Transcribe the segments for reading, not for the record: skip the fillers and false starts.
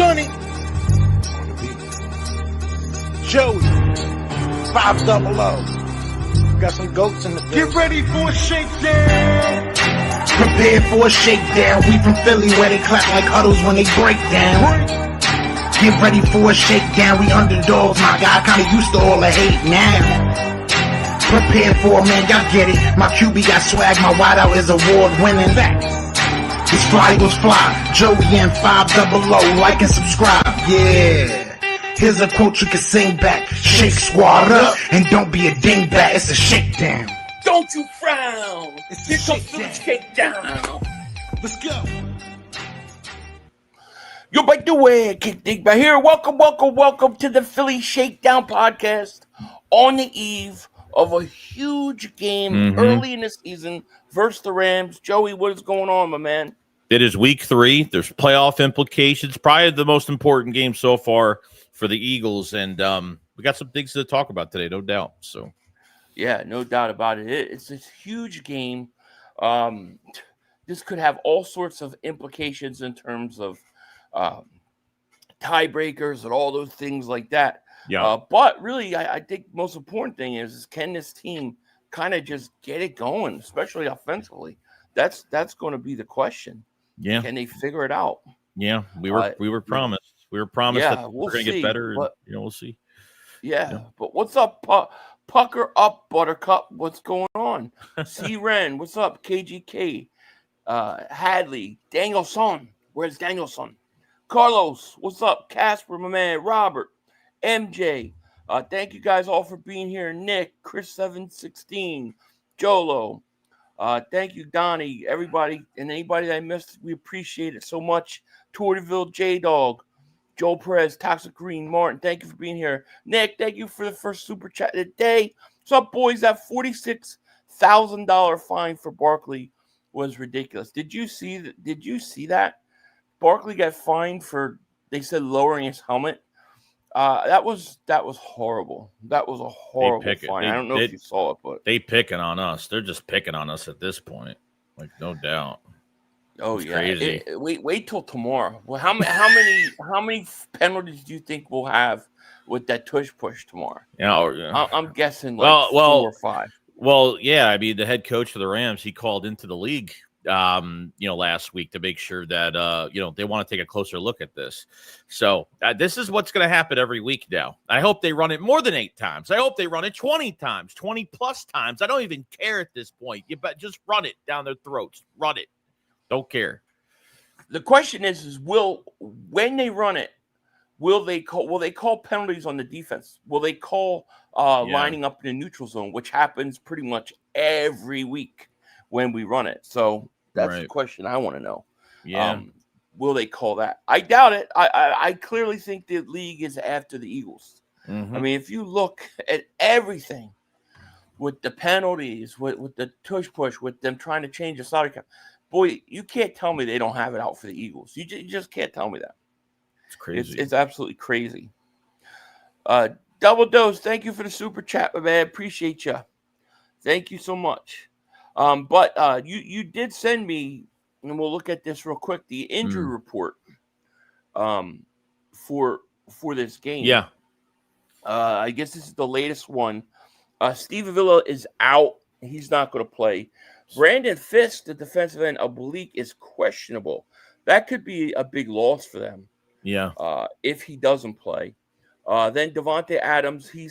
Sonny, Joey, 500. Got some goats in the building. Get ready for a shakedown. Prepare for a shakedown. We from Philly where they clap like huddles when they break down. Get ready for a shakedown. We underdogs, my guy. Kinda used to all the hate now. Prepare for it, man. Y'all get it. My QB got swag. My wideout is award winning. This fly Eagles fly. Joey and 500. Like and subscribe. Yeah. Here's a quote you can sing back. Shake squad up and don't be a dingbat. It's a shakedown. Don't you frown. Here comes the shakedown. Let's go. You're by the way, Kick Dig back here. Welcome to the Philly Shakedown podcast on the eve of a huge game early in the season versus the Rams. Joey, what is going on, my man? It is week 3. There's playoff implications. Probably the most important game so far for the Eagles, and we got some things to talk about today, no doubt. So, yeah, no doubt about it. It's this huge game. This could have all sorts of implications in terms of tiebreakers and all those things like that. Yeah. But really, I think the most important thing is can this team kind of just get it going, especially offensively? That's going to be the question. Yeah. Can they figure it out? Yeah, we were promised. We were promised that we're going to get better. But, and, we'll see. Yeah, but what's up, Pucker up, Buttercup? What's going on? C. Ren, what's up? KGK, Hadley, Danielson. Where's Danielson? Carlos, what's up? Casper, my man. Robert, MJ. Thank you guys all for being here. Nick, Chris 716, Jolo. Thank you, Donnie, everybody, and anybody that I missed. We appreciate it so much. Tortiville, J-Dog, Joel Perez, Toxic Green, Martin, thank you for being here. Nick, thank you for the first super chat of the day. What's up, boys? That $46,000 fine for Barkley was ridiculous. Did you see that? Barkley got fined for, they said, lowering his helmet. That was horrible. That was a horrible fine. I don't know if you saw it, but they picking on us. They're just picking on us at this point, like no doubt. Oh, it's yeah. Crazy. Wait till tomorrow. Well, how many penalties do you think we'll have with that tush push tomorrow? Yeah, I'm guessing 4 or 5. Well, yeah. I mean, the head coach for the Rams, he called into the league, last week to make sure that they want to take a closer look at this. So this is what's going to happen every week now. I hope they run it more than 8 times. I hope they run it 20 times, 20 plus times. I don't even care at this point. You bet, just run it down their throats. Run it. Don't care. The question is when they run it, will they call penalties on the defense? Will they call lining up in the neutral zone, which happens pretty much every week when we run it? So that's the question I want to know. Yeah. Will they call that? I doubt it. I clearly think the league is after the Eagles. I mean, if you look at everything with the penalties, with the tush push, with them trying to change the salary cap, boy, you can't tell me they don't have it out for the Eagles. You just can't tell me that. It's crazy. It's absolutely crazy. Double Dose, thank you for the super chat, my man. Appreciate you. Thank you so much. But you did send me, and we'll look at this real quick, the injury report for this game. Yeah. I guess this is the latest one. Steve Avila is out. He's not going to play. Brandon Fisk, the defensive end, oblique, is questionable. That could be a big loss for them. Yeah. If he doesn't play. Then Devontae Adams, he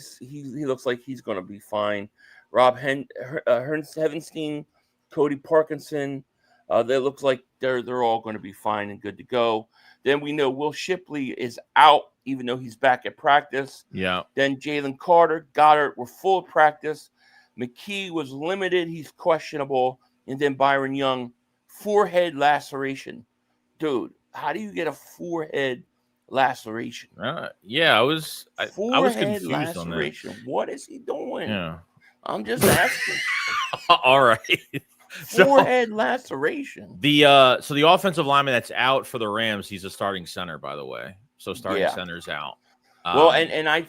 looks like he's going to be fine. Rob Hevenstein, Cody Parkinson, they looks like they're all going to be fine and good to go. Then we know Will Shipley is out, even though he's back at practice. Yeah. Then Jalen Carter, Goddard were full of practice. McKee was limited. He's questionable. And then Byron Young, forehead laceration. Dude, how do you get a forehead laceration? Yeah, I was confused laceration. on that. What is he doing? Yeah. I'm just asking. All right. Forehead laceration. The offensive lineman that's out for the Rams, he's a starting center, by the way. So starting center's out. Well, and I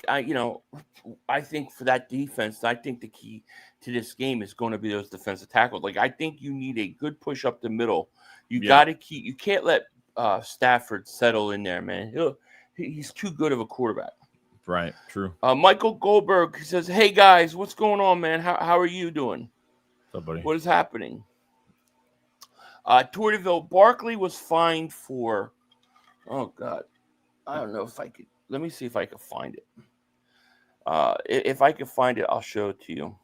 think for that defense, I think the key to this game is going to be those defensive tackles. Like, I think you need a good push up the middle. You got to keep. You can't let Stafford settle in there, man. He's too good of a quarterback. Right. True. Michael Goldberg says, "Hey guys, what's going on, man? How are you doing? What's up, buddy? What is happening?" Tortiville, Barkley was fined for. Oh God, I don't know if I could. Let me see if I can find it. If I can find it, I'll show it to you.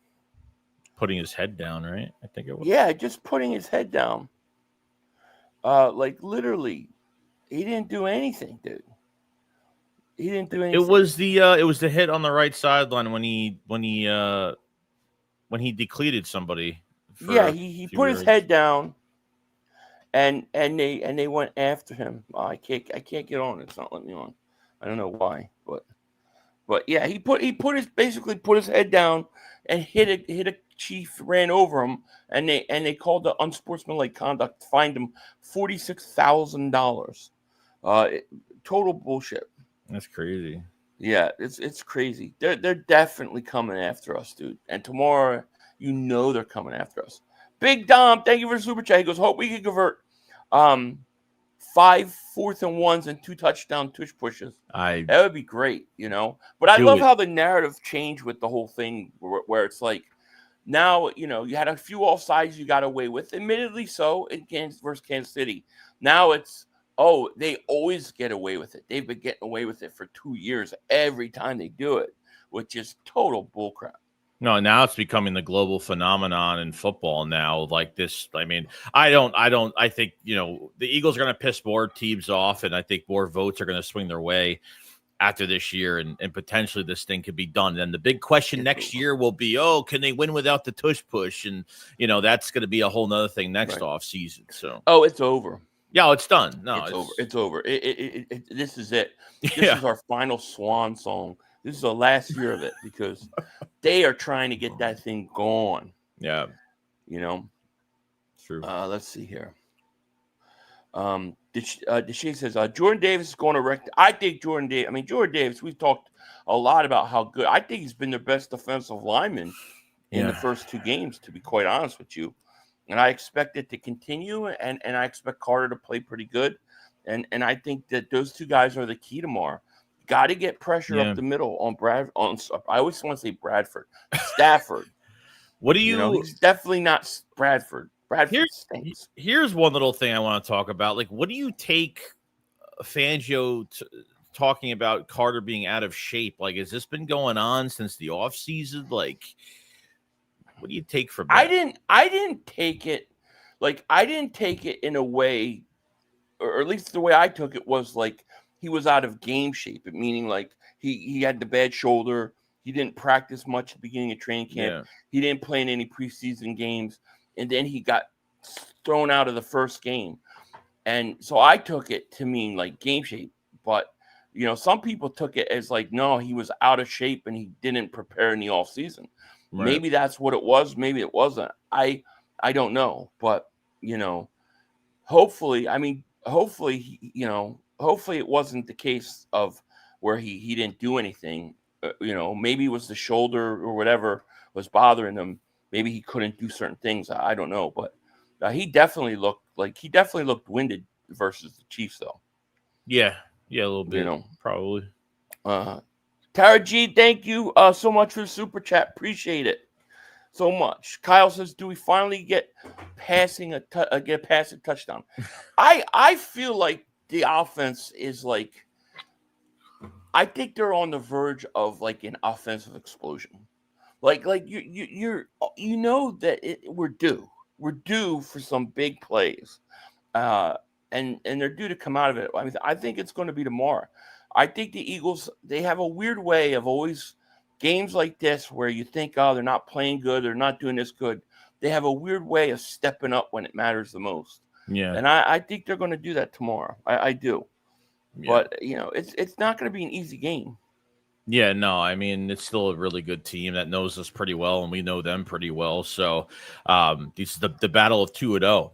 Putting his head down, right? I think it was. Yeah, just putting his head down. Like literally, he didn't do anything, dude. He didn't do anything. It was the hit on the right sideline when he decleated somebody. Yeah, he put his head down, and they went after him. I can't get on. It's not letting me on. I don't know why, but yeah, he basically put his head down and hit a chief, ran over him, and they called the unsportsmanlike conduct, fined him $46,000. Total bullshit. That's crazy. Yeah, it's crazy. They're definitely coming after us, dude. And tomorrow, they're coming after us. Big Dom, thank you for the super chat. He goes, hope we can convert 5 4th and 1s and 2 touchdown tush pushes. That would be great, But I love how the narrative changed with the whole thing, where it's like, now, you had a few offsides you got away with, admittedly so, in versus Kansas City. Now it's, they always get away with it. They've been getting away with it for 2 years every time they do it, which is total bullcrap. No, now it's becoming the global phenomenon in football now. Like this, I mean, I think, the Eagles are going to piss more teams off, and I think more votes are going to swing their way after this year, and potentially this thing could be done. And the big question next year will be, can they win without the tush push? And, that's going to be a whole nother thing next off season. So, it's over. Yeah, it's done. No, it's over. This is it. This is our final swan song. This is the last year of it because they are trying to get that thing gone. Yeah. True. Let's see here. She says, Jordan Davis is going to wreck. I think Jordan Davis, we've talked a lot about how good. I think he's been their best defensive lineman in the first 2 games, to be quite honest with you. And I expect it to continue, and I expect Carter to play pretty good. And I think that those 2 guys are the key tomorrow. Got to get pressure up the middle on I always want to say Bradford. Stafford. What do you he's definitely not Bradford. Here's one little thing I want to talk about. Like, what do you take Fangio talking about Carter being out of shape? Like, has this been going on since the offseason? Like, what do you take from that? I didn't take it. Like, I didn't take it in a way, or at least the way I took it was like he was out of game shape, meaning like he had the bad shoulder. He didn't practice much at the beginning of training camp. Yeah. He didn't play in any preseason games. And then he got thrown out of the first game. And so I took it to mean like game shape. But, some people took it as like, no, he was out of shape and he didn't prepare in the offseason. Right. Maybe that's what it was. Maybe it wasn't. I don't know. But, hopefully it wasn't the case of where he didn't do anything. Maybe it was the shoulder or whatever was bothering him. Maybe he couldn't do certain things. I don't know, but he definitely looked winded versus the Chiefs, though. Yeah, a little bit. Probably. Tara G, thank you so much for the super chat. Appreciate it so much. Kyle says, "Do we finally get passing a touchdown?" I feel like the offense is like. I think they're on the verge of like an offensive explosion. Like we're due. We're due for some big plays, and they're due to come out of it. I mean, I think it's going to be tomorrow. I think the Eagles, they have a weird way of always games like this where you think, they're not playing good, they're not doing this good. They have a weird way of stepping up when it matters the most. Yeah, and I think they're going to do that tomorrow. I do, but it's not going to be an easy game. Yeah, no, I mean, it's still a really good team that knows us pretty well, and we know them pretty well. So this is the battle of 2-0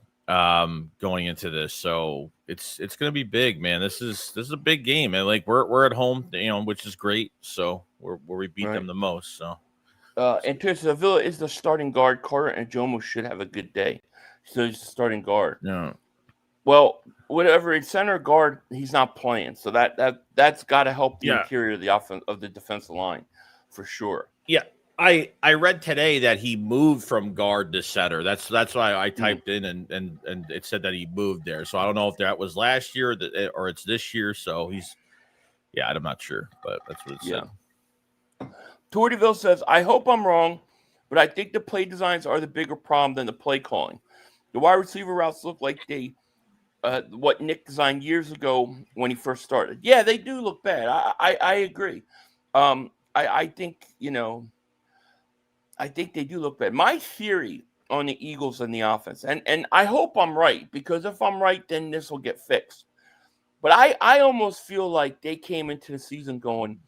going into this. So it's going to be big, man. This is a big game, and like we're at home, which is great. So where we beat them the most. So and to Sevilla is the starting guard. Carter and Jomo should have a good day. So he's the starting guard. Yeah. Well, whatever in center guard, he's not playing, so that's got to help the Yeah. interior of the defensive line for sure. Yeah. I read today that he moved from guard to center. That's why I typed in and it said that he moved there. So I don't know if that was last year or it's this year. So I'm not sure, but that's what it said. Tortyville says, I hope I'm wrong, but I think the play designs are the bigger problem than the play calling. The wide receiver routes look like what Nick designed years ago when he first started. Yeah, they do look bad. I agree. I think, I think they do look bad. My theory on the Eagles and the offense, and I hope I'm right, because if I'm right, then this will get fixed. But I almost feel like they came into the season going,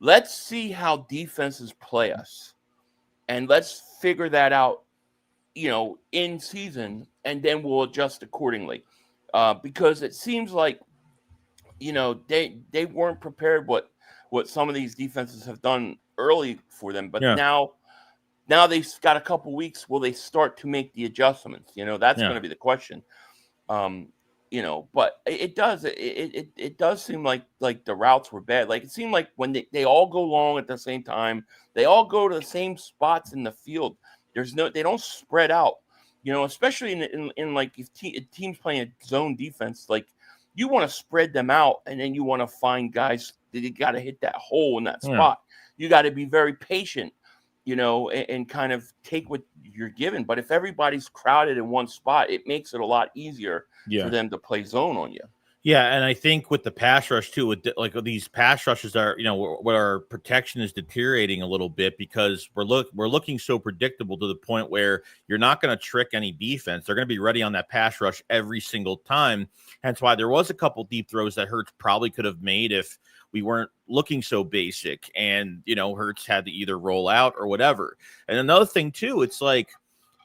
let's see how defenses play us, and let's figure that out, in season, and then we'll adjust accordingly. Because it seems like, they weren't prepared what some of these defenses have done early for them, but now they've got a couple weeks. Will they start to make the adjustments? That's going to be the question. But it does seem like the routes were bad. Like it seemed like when they all go long at the same time, they all go to the same spots in the field. They don't spread out. Especially in like if teams playing a zone defense, like you want to spread them out, and then you want to find guys that you got to hit that hole in that spot. You got to be very patient, and kind of take what you're given. But if everybody's crowded in one spot, it makes it a lot easier for them to play zone on you. Yeah, and I think with the pass rush too, with like these pass rushes are, where our protection is deteriorating a little bit because we're looking so predictable to the point where you're not going to trick any defense. They're going to be ready on that pass rush every single time. Hence why there was a couple deep throws that Hurts probably could have made if we weren't looking so basic, and Hurts had to either roll out or whatever. And another thing too, it's like,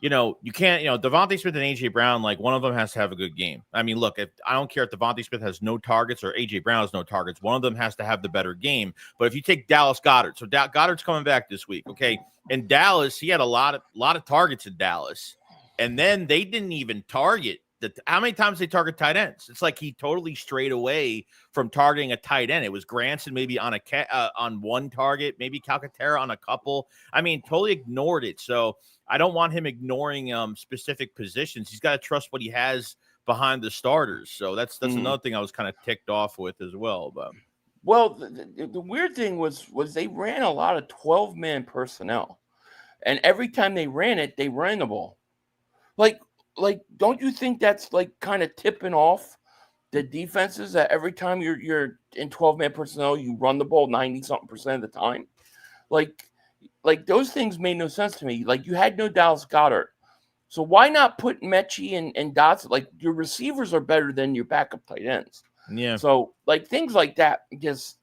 you can't, Devontae Smith and A.J. Brown, like one of them has to have a good game. I mean, look, I don't care if Devontae Smith has no targets or A.J. Brown has no targets. One of them has to have the better game. But if you take Dallas Goedert, so Goddard's coming back this week, okay? In Dallas, he had a lot of targets in Dallas. And then they didn't even target how many times they target tight ends. It's like he totally strayed away from targeting a tight end. It was Granson maybe on one target, maybe Calcaterra on a couple. I mean, totally ignored it. So I don't want him ignoring specific positions. He's got to trust what he has behind the starters. So that's another thing I was kind of ticked off with as well. But the weird thing was they ran a lot of 12-man personnel, and every time they ran it, they ran the ball. Like, don't you think that's like kind of tipping off the defenses that every time you're in 12-man personnel, you run the ball 90-something% of the time? Like those things made no sense to me. Like you had no Dallas Goedert. So why not put Mechie and Dotson? Like your receivers are better than your backup tight ends. Yeah. So like things like that, just,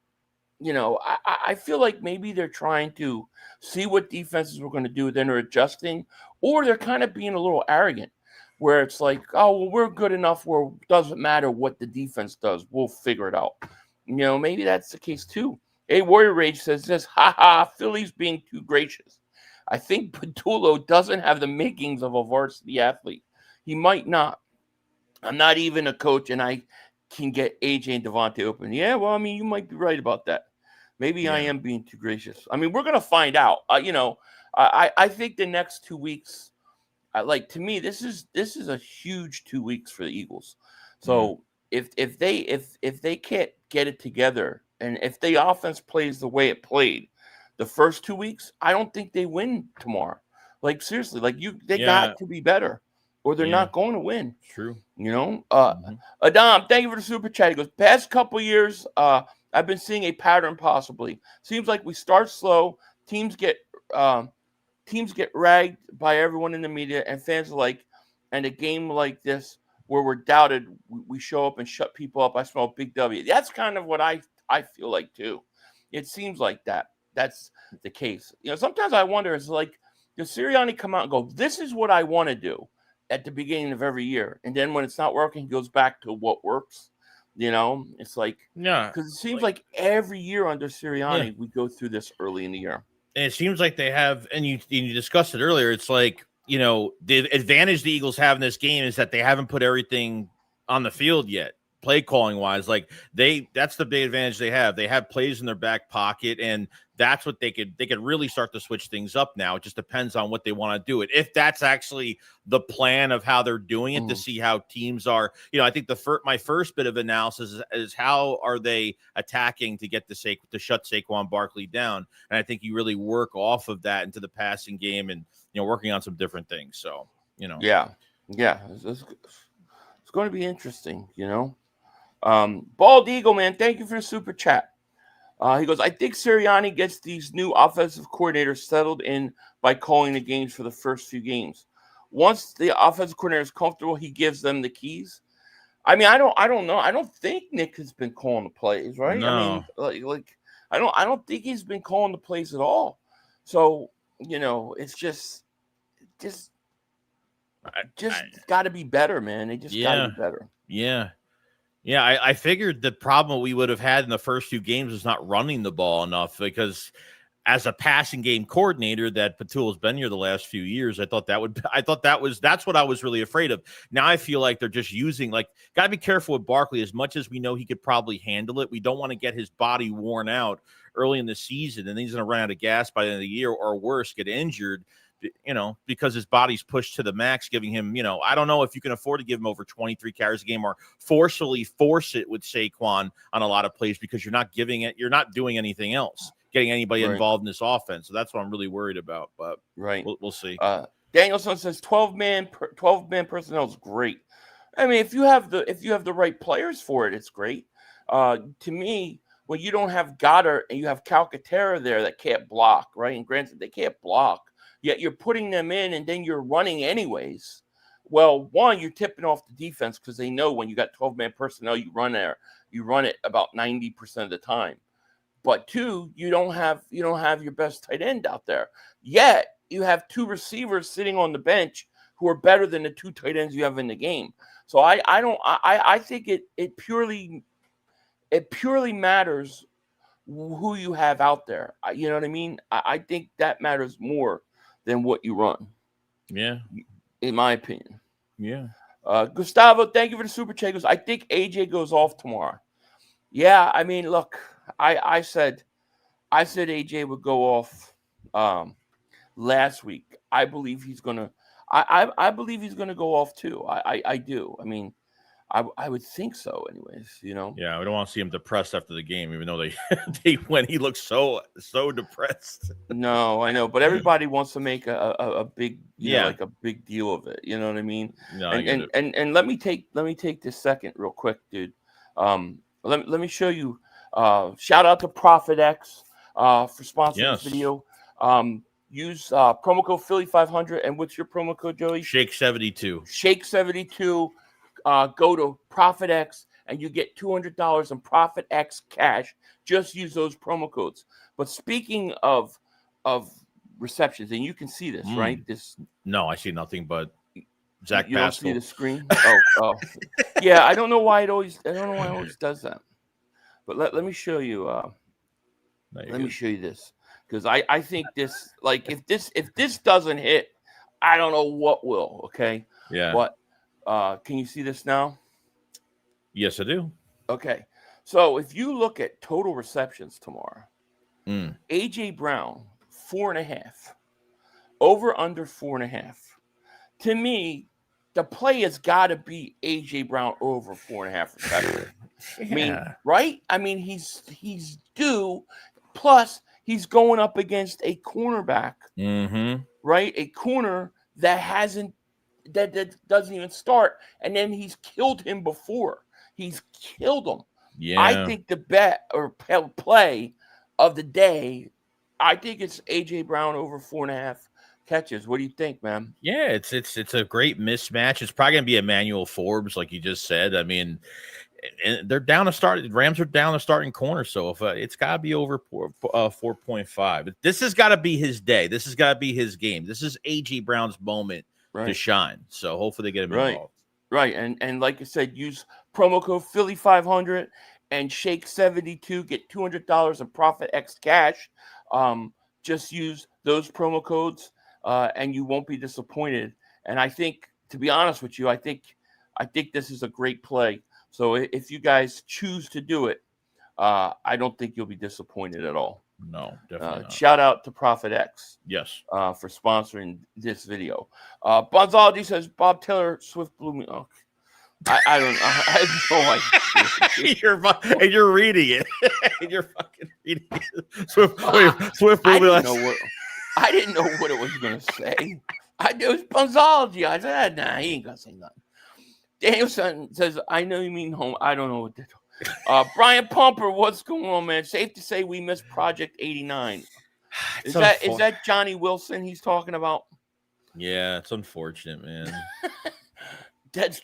I feel like maybe they're trying to see what defenses we're going to do. Then they're adjusting, or they're kind of being a little arrogant, where it's like, oh, well, we're good enough where it doesn't matter what the defense does. We'll figure it out. Maybe that's the case too. A Warrior Rage says this, Philly's being too gracious. I think Patullo doesn't have the makings of a varsity athlete. He might not. I'm not even a coach, and I can get AJ and Devontae open. Yeah, well, I mean, you might be right about that. Maybe I am being too gracious. I mean, we're going to find out. I think the next 2 weeks, to me, this is a huge 2 weeks for the Eagles. So if they can't get it together, and if the offense plays the way it played the first 2 weeks, I don't think they win tomorrow. Like seriously, they got to be better, or they're not going to win. True. Adam, thank you for the super chat. He goes, past couple years, I've been seeing a pattern possibly. Seems like we start slow, teams get ragged by everyone in the media and fans alike, and a game like this where we're doubted, we show up and shut people up. I smell a big W. That's kind of what I feel like too. It seems like that's the case. Sometimes I wonder, is like, does Sirianni come out and go, this is what I want to do at the beginning of every year, and then when it's not working, he goes back to what works? It's like, because it seems like every year under Sirianni, we go through this early in the year. And it seems like they have, and you discussed it earlier, it's like, the advantage the Eagles have in this game is that they haven't put everything on the field yet. Play calling wise, like that's the big advantage they have. They have plays in their back pocket, and that's what they could really start to switch things up now. It just depends on what they want to do it. If that's actually the plan of how they're doing it, to see how teams are, I think my first bit of analysis is how are they attacking to get to shut Saquon Barkley down, and I think you really work off of that into the passing game, and working on some different things. So yeah, it's going to be interesting, Bald Eagle, man, thank you for the super chat. He goes, I think Sirianni gets these new offensive coordinators settled in by calling the games for the first few games. Once the offensive coordinator is comfortable, he gives them the keys. I mean, I don't know. I don't think Nick has been calling the plays, right? No. I mean, I don't think he's been calling the plays at all. So, it's just got to be better, man. They just got to be better. Yeah. Yeah, I figured the problem we would have had in the first few games was not running the ball enough, because as a passing game coordinator that Patul's been here the last few years, that's what I was really afraid of. Now I feel like they're just using, got to be careful with Barkley. As much as we know he could probably handle it, we don't want to get his body worn out early in the season, and he's going to run out of gas by the end of the year, or worse, get injured. Because his body's pushed to the max, giving him, I don't know if you can afford to give him over 23 carries a game or forcefully force it with Saquon on a lot of plays, because you're not doing anything else, getting anybody involved in this offense. So that's what I'm really worried about. But we'll see. Danielson says 12-man personnel is great. I mean, if you have the right players for it, it's great. To me, when you don't have Goddard and you have Calcaterra there that can't block, right? And granted, they can't block. Yet you're putting them in, and then you're running anyways. Well, one, you're tipping off the defense, because they know when you got 12-man personnel, you run it about 90% of the time. But two, you don't have your best tight end out there. Yet you have two receivers sitting on the bench who are better than the two tight ends you have in the game. So I think it purely matters who you have out there. You know what I mean? I think that matters more than what you run. Yeah. In my opinion. Yeah. Gustavo, thank you for the super chat. I think AJ goes off tomorrow. Yeah, I mean, look, I said AJ would go off last week. I believe he's gonna I believe he's gonna go off too. I do. I mean, I would think so, anyways. Yeah, we don't want to see him depressed after the game, even though they win. He looks so depressed. No, I know, but everybody wants to make a big, like a big deal of it. You know what I mean? No, and let me take this second real quick, dude. Let me show you. Shout out to Prophet X for sponsoring this video. Use promo code Philly500, and what's your promo code, Joey? Shake72. Shake72. Go to Profit X and you get $200 in Profit X cash. Just use those promo codes. But speaking of receptions, and you can see this, right? No, I see nothing but Zach you Pascal. Don't see the screen? Oh. Yeah, I don't know why it always does that. But let me show you. Let me show you this, because I think this, if this doesn't hit, I don't know what will. Okay. Yeah. But can you see this now? Yes, I do. Okay. So if you look at total receptions tomorrow, AJ Brown 4.5, over under 4.5. To me, the play has got to be AJ Brown over 4.5 receptions. Yeah. I mean, right? I mean, he's due. Plus, he's going up against a cornerback, right? A corner that doesn't even start, and then he's killed him before. He's killed him. Yeah. I think the bet or play of the day, I think it's AJ Brown over 4.5 catches. What do you think, man? Yeah, it's a great mismatch. It's probably gonna be Emmanuel Forbes, like you just said. I mean, and they're down to start. The Rams are down to starting corner, so if it's got to be over 4.5. This has got to be his day. This has got to be his game. This is AJ Brown's moment to shine. So hopefully they get him involved. Right, and like I said, use promo code Philly500 and Shake72. Get $200 in Profit X cash. Just use those promo codes, and you won't be disappointed. And I think, to be honest with you, I think I think this is a great play. So if you guys choose to do it, I don't think you'll be disappointed at all. No, definitely not. Shout out to Prophet X. Yes. For sponsoring this video. Bonzology says Bob Taylor Swift blew me. Oh, I don't know. I have no idea. You're reading it. You're fucking reading it. Swift blew me. I didn't know what it was going to say. It was Bonzology. I said, nah, he ain't going to say nothing. Danielson says, I know you mean home. I don't know what to do. Brian Pumper, what's going on, man? Safe to say we missed Project 89. Is that Johnny Wilson he's talking about? Yeah, it's unfortunate, man. That's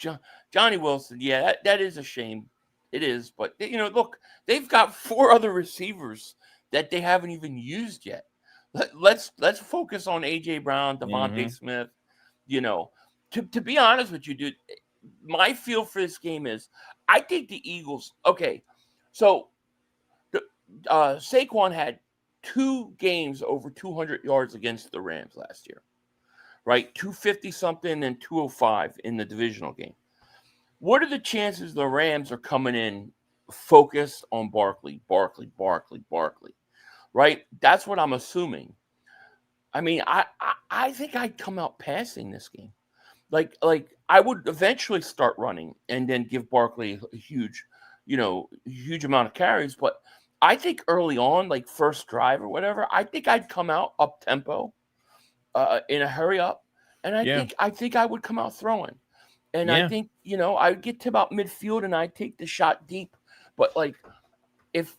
Johnny Wilson. Yeah, that is a shame. It is, but look, they've got 4 other receivers that they haven't even used yet. Let's focus on AJ Brown, Devontae Smith. To be honest with you, dude, my feel for this game is I think the Eagles. Okay, so Saquon had 2 games over 200 yards against the Rams last year, right? 250 something and 205 in the divisional game. What are the chances the Rams are coming in focused on Barkley, right? That's what I'm assuming. I mean, I think I'd come out passing this game. Like I would eventually start running and then give Barkley a huge amount of carries, but I think early on, like first drive or whatever, I think I'd come out up tempo, in a hurry up, and I think I would come out throwing, and I think I'd get to about midfield and I'd take the shot deep, but like if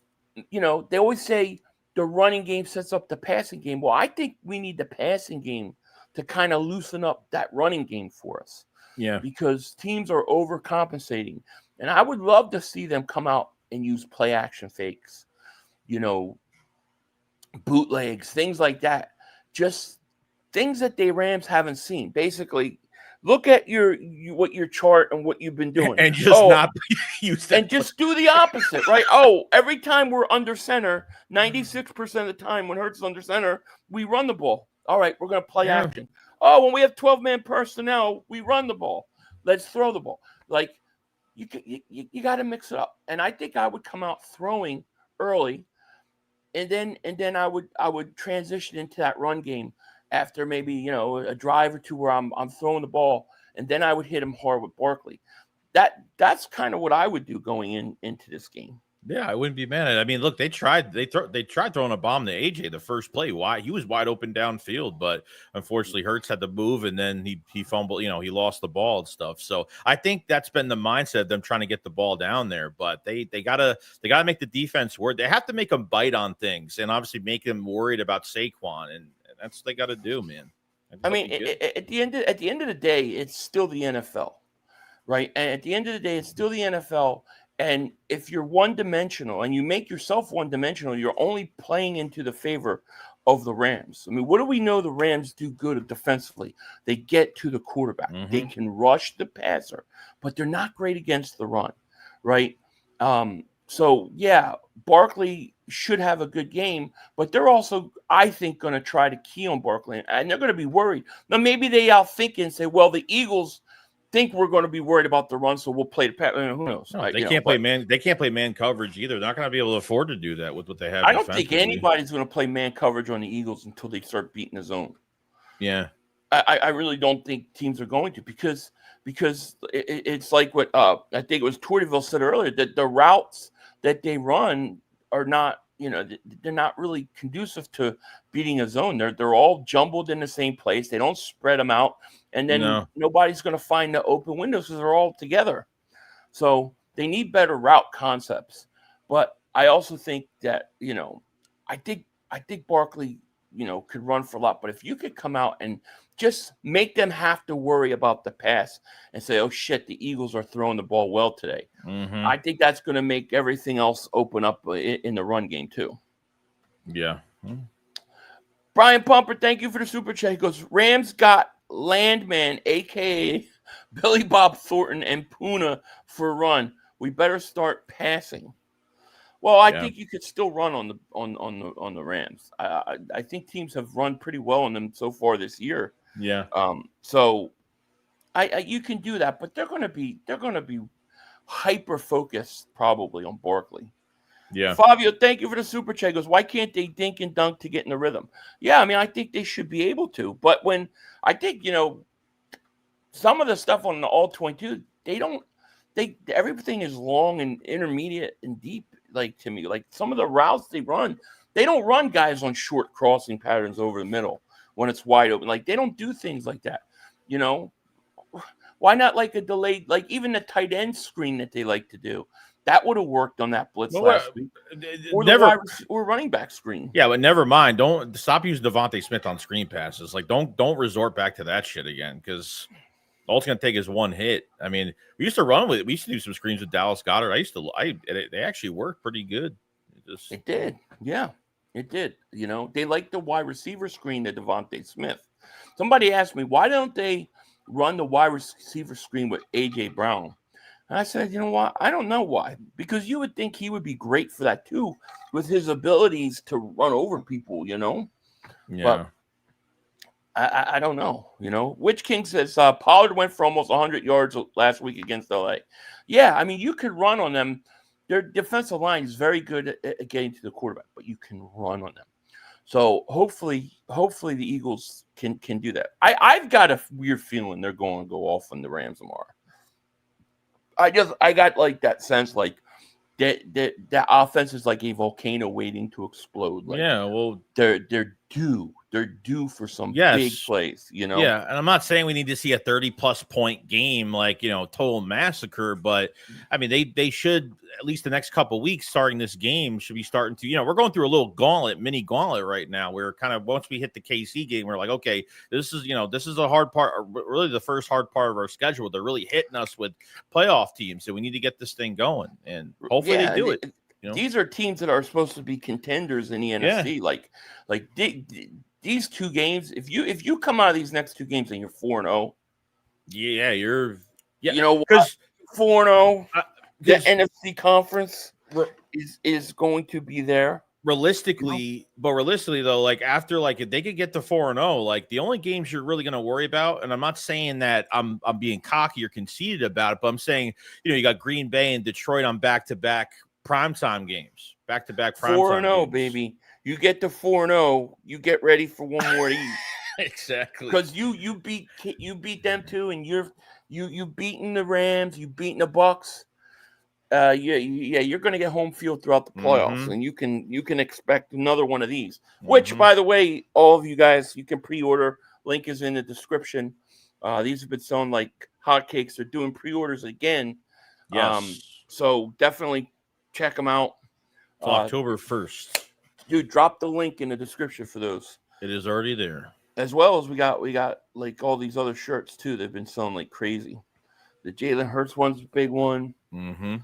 they always say the running game sets up the passing game. Well, I think we need the passing game to kind of loosen up that running game for us. Yeah, because teams are overcompensating, and I would love to see them come out and use play action fakes, bootlegs, things like that. Just things that the Rams haven't seen. Basically, look at your chart and what you've been doing, and just not use that, and just do the opposite, right? Oh, every time we're under center, 96% of the time when Hurts is under center, we run the ball. All right, we're going to play action. Oh, when we have 12-man personnel, we run the ball. Let's throw the ball. Like you got to mix it up. And I think I would come out throwing early, and then I would transition into that run game after maybe a drive or two where I'm throwing the ball, and then I would hit him hard with Barkley. That's kind of what I would do going into this game. Yeah, I wouldn't be mad at it. I mean, look, they tried throwing a bomb to AJ the first play. Why? He was wide open downfield, but unfortunately Hurts had to move, and then he fumbled, he lost the ball and stuff. So I think that's been the mindset of them trying to get the ball down there, but they gotta make the defense work. They have to make them bite on things and obviously make them worried about Saquon, and that's what they got to do, man. I mean, at the end of the day, it's still the NFL, right? And at the end of the day, it's still the NFL. And if you're one-dimensional and you make yourself one-dimensional, you're only playing into the favor of the Rams. I mean, what do we know the Rams do good defensively? They get to the quarterback. They can rush the passer, but they're not great against the run, right? So, yeah, Barkley should have a good game, but they're also, I think, going to try to key on Barkley, and they're going to be worried. Now, maybe they outthink it and say, well, the Eagles think we're going to be worried about the run, so we'll play the pass. Who knows? No, they can't play man. They can't play man coverage either. They're not going to be able to afford to do that with what they have. I don't think anybody's going to play man coverage on the Eagles until they start beating the zone. Yeah, I really don't think teams are going to because it's like what I think it was Tortiville said earlier, that the routes that they run are not, they're not really conducive to beating a zone. They're all jumbled in the same place. They don't spread them out. And then nobody's going to find the open windows because they're all together. So they need better route concepts. But I also think that, I think Barkley, could run for a lot. But if you could come out and just make them have to worry about the pass and say, oh, shit, the Eagles are throwing the ball well today. I think that's going to make everything else open up in the run game too. Yeah. Brian Pumper, thank you for the super chat. He goes, Rams got Landman, a.k.a. Billy Bob Thornton, and Puna for a run. We better start passing. Well, I think you could still run on the Rams. I think teams have run pretty well on them so far this year. Yeah. So you can do that, but they're gonna be hyper focused probably on Barkley. Yeah. Fabio, thank you for the super chat. He goes, why can't they dink and dunk to get in the rhythm? Yeah, I mean, I think they should be able to. But when I think, some of the stuff on the all 22, everything is long and intermediate and deep, like to me. Like some of the routes they don't run guys on short crossing patterns over the middle when it's wide open. Like they don't do things like that. Why not like a delayed, like even the tight end screen that they like to do? That would have worked on that blitz last week. Or or running back screen. Yeah, but never mind. Don't stop using Devontae Smith on screen passes. Like, don't resort back to that shit again, because all it's gonna take is one hit. I mean, we used to do some screens with Dallas Goedert. They actually worked pretty good. It did, yeah, it did. They like the wide receiver screen to Devontae Smith. Somebody asked me, why don't they run the wide receiver screen with AJ Brown? And I said, you know what? I don't know why. Because you would think he would be great for that too, with his abilities to run over people, Yeah. But I don't know, Witch King says Pollard went for almost 100 yards last week against LA. Yeah, I mean, you could run on them. Their defensive line is very good at getting to the quarterback, but you can run on them. So hopefully the Eagles can do that. I've got a weird feeling they're going to go off on the Rams tomorrow. I got like that sense, like that offense is like a volcano waiting to explode. Like, yeah, well, they're due for some big plays, Yeah, and I'm not saying we need to see a 30+ point game, like total massacre, but I mean they should, at least the next couple of weeks starting this game, should be starting to, we're going through a little mini gauntlet right now. We're kind of, once we hit the KC game, we're like, okay, this is a hard part, really the first hard part of our schedule. They're really hitting us with playoff teams, so we need to get this thing going, and hopefully they do it. These are teams that are supposed to be contenders in the NFC. Like these two games, if you come out of these next two games and you're 4-0, because 4-0, the NFC conference is going to be there. Realistically though, like after, like if they could get to 4-0, like the only games you're really going to worry about, and I'm not saying that I'm being cocky or conceited about it, but I'm saying you got Green Bay and Detroit on back-to-back primetime games, back-to-back primetime 4-0, baby. You get to 4-0, you get ready for one more of these. Exactly. Because you beat them too, and you beaten the Rams, you beaten the Bucks. You're going to get home field throughout the playoffs, and you can expect another one of these. Which, by the way, all of you guys, you can pre-order. Link is in the description. These have been selling like hotcakes. They're doing pre-orders again. Yes. So definitely check them out. October 1st. Dude, drop the link in the description for those. It is already there. As well as we got like all these other shirts too. They've been selling like crazy. The Jalen Hurts one's a big one. Mm-hmm.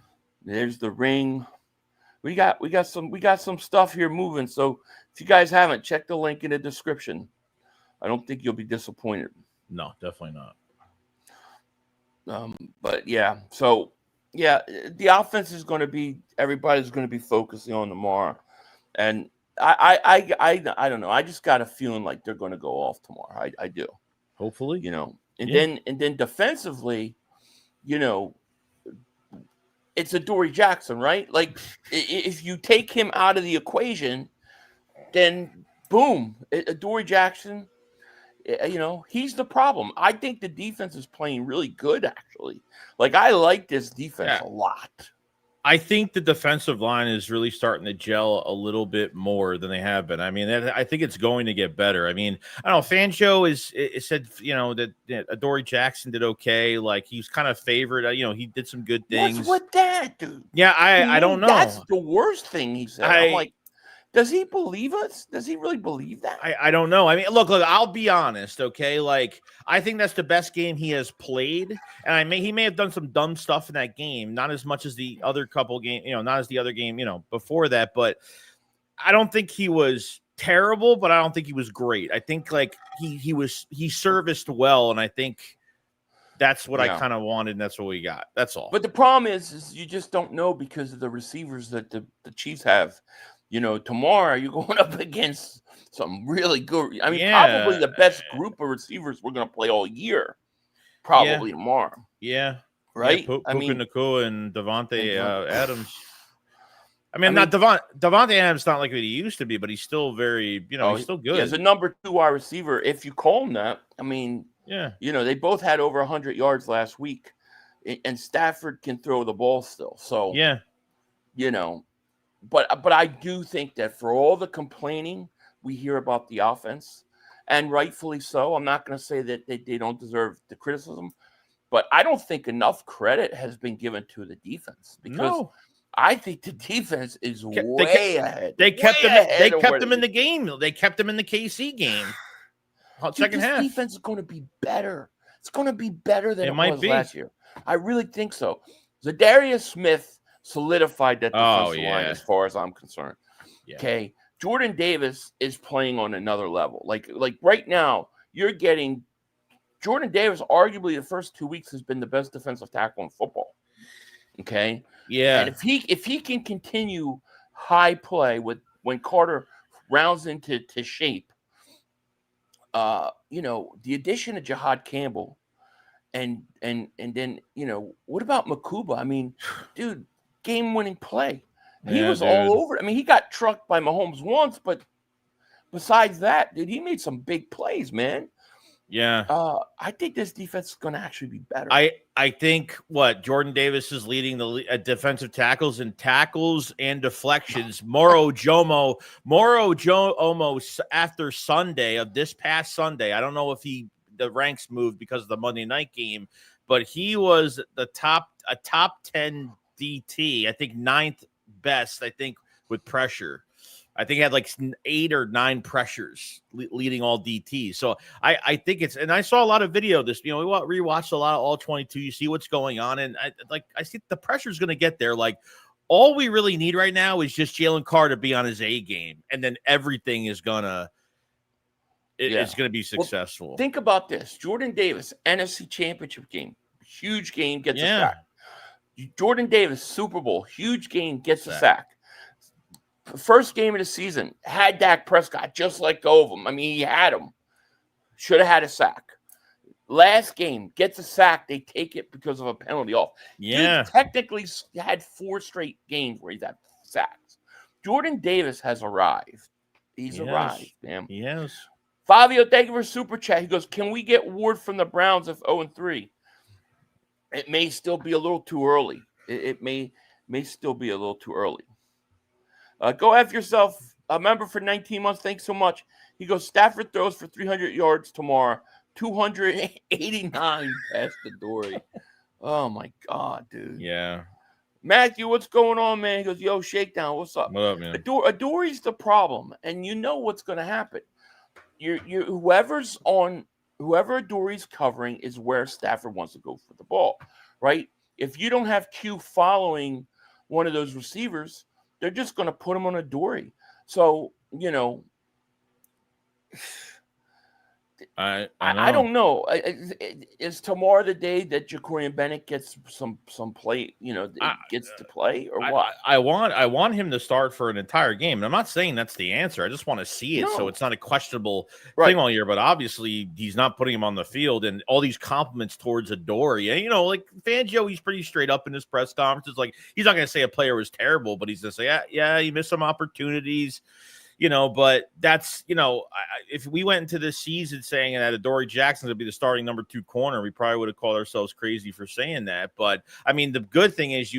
There's the ring. We got some stuff here moving. So if you guys haven't, check the link in the description. I don't think you'll be disappointed. No, definitely not. But yeah, so yeah, the offense is going to be, everybody's going to be focusing on tomorrow, and I don't know. I just got a feeling like they're going to go off tomorrow. I do. Hopefully, and then defensively, it's Adoree Jackson, right? Like if you take him out of the equation, then boom, Adoree Jackson. He's the problem. I think the defense is playing really good, actually. Like, I like this defense a lot. I think the defensive line is really starting to gel a little bit more than they have been. I mean, I think it's going to get better. I mean, I don't know. Fangio said, that Adoree Jackson did okay. Like, he's kind of favored. He did some good things. What's with that, dude? Yeah, I don't know. That's the worst thing he said. I'm like, does he believe us? Does he really believe that? I don't know. I mean, look, I'll be honest, okay? Like, I think that's the best game he has played, and he may have done some dumb stuff in that game, not as much as the other couple games, not as the other game, before that, but I don't think he was terrible, but I don't think he was great. I think, like, he serviced well, and I think that's what I kind of wanted, and that's what we got. That's all. But the problem is you just don't know because of the receivers that the Chiefs have. Tomorrow you're going up against some really good. I mean, probably the best group of receivers we're going to play all year. probably tomorrow. Yeah. Right? Yeah, I mean, Puka Nacua and Devontae Adams. I mean, I mean, Devontae Adams not like what he used to be, but he's still very, he's still good. As a number 2 wide receiver, if you call him that, I mean, they both had over 100 yards last week, and Stafford can throw the ball still. So, but I do think that for all the complaining we hear about the offense, and rightfully so, I'm not going to say that they don't deserve the criticism, but I don't think enough credit has been given to the defense because I think the defense is way ahead. They kept them in the game. They kept them in the KC game. Second half. This defense is going to be better. It's going to be better than it was last year. I really think so. Zadarius Smith solidified that defensive line as far as I'm concerned. Yeah. Okay. Jordan Davis is playing on another level. Like right now, you're getting Jordan Davis, arguably the first 2 weeks has been the best defensive tackle in football. Okay. Yeah. And if he can continue high play with when Carter rounds into shape, the addition of Jihad Campbell and then, what about Makuba? I mean, dude, game-winning play. He was all over. I mean, he got trucked by Mahomes once, but besides that, dude, he made some big plays, man. Yeah. I think this defense is going to actually be better. I think Jordan Davis is leading the defensive tackles and deflections. Moro Jomo after Sunday of this past Sunday. I don't know if the ranks moved because of the Monday night game, but he was a top 10 DT. I think 9th best. I think with pressure. I think he had like 8 or 9 pressures leading all DTs. So I think and I saw a lot of video of this, we rewatched a lot of all 22. You see what's going on. And I see the pressure is going to get there. Like all we really need right now is just Jalen Carter to be on his A game. And then everything is it's going to be successful. Well, think about this. Jordan Davis, NFC Championship game, huge game, gets a sack. Jordan Davis, Super Bowl, huge game, gets a sack. First game of the season, had Dak Prescott, just let go of him. I mean, he had him. Should have had a sack. Last game, gets a sack. They take it because of a penalty off. Yeah. Dude technically had 4 straight games where he's had sacks. Jordan Davis has arrived. He's arrived, man. He has. Fabio, thank you for super chat. He goes, can we get Ward from the Browns if 0-3? It may still be a little too early. It may still be a little too early. Go F yourself. A member for 19 months. Thanks so much. He goes, Stafford throws for 300 yards tomorrow. 289 past the Dory. Oh, my God, dude. Yeah. Matthew, what's going on, man? He goes, yo, Shakedown, what's up? What up, man? Adory's the problem, and you know what's going to happen. Whoever Adory's covering is where Stafford wants to go for the ball, right? If you don't have Q following one of those receivers, they're just going to put him on Adory. So, I don't know. Is tomorrow the day that Jacorian Bennett gets some play? Gets to play or what? I want him to start for an entire game. And I'm not saying that's the answer. I just want to see it, so it's not a questionable thing all year. But obviously, he's not putting him on the field, and all these compliments towards Adoree. And like Fangio, he's pretty straight up in his press conferences. Like he's not going to say a player was terrible, but he's going to say, yeah, he missed some opportunities. But that's, if we went into this season saying that Adoree Jackson's going to be the starting number 2 corner, we probably would have called ourselves crazy for saying that. But I mean, the good thing is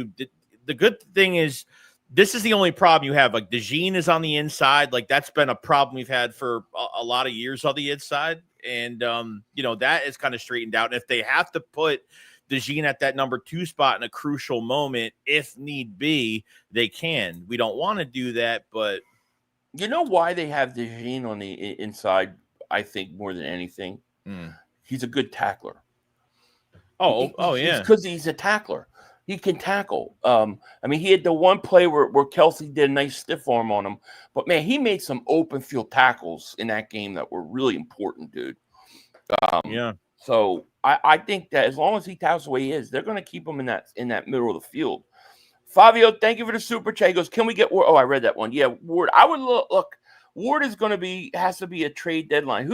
this is the only problem you have. Like DeJean is on the inside. Like that's been a problem we've had for a lot of years on the inside. And, that is kind of straightened out. And if they have to put DeJean at that number 2 spot in a crucial moment, if need be, they can. We don't want to do that, but you know why they have DeJean on the inside, I think, more than anything? He's a good tackler. Yeah. Because he's a tackler. He can tackle. He had the one play where Kelsey did a nice stiff arm on him. But, man, he made some open field tackles in that game that were really important, dude. So I think that as long as he tackles the way he is, they're going to keep him in that middle of the field. Fabio, thank you for the super chat. He goes, can we get Ward? Oh, I read that one. Yeah, Ward. I would look. Ward has to be a trade deadline.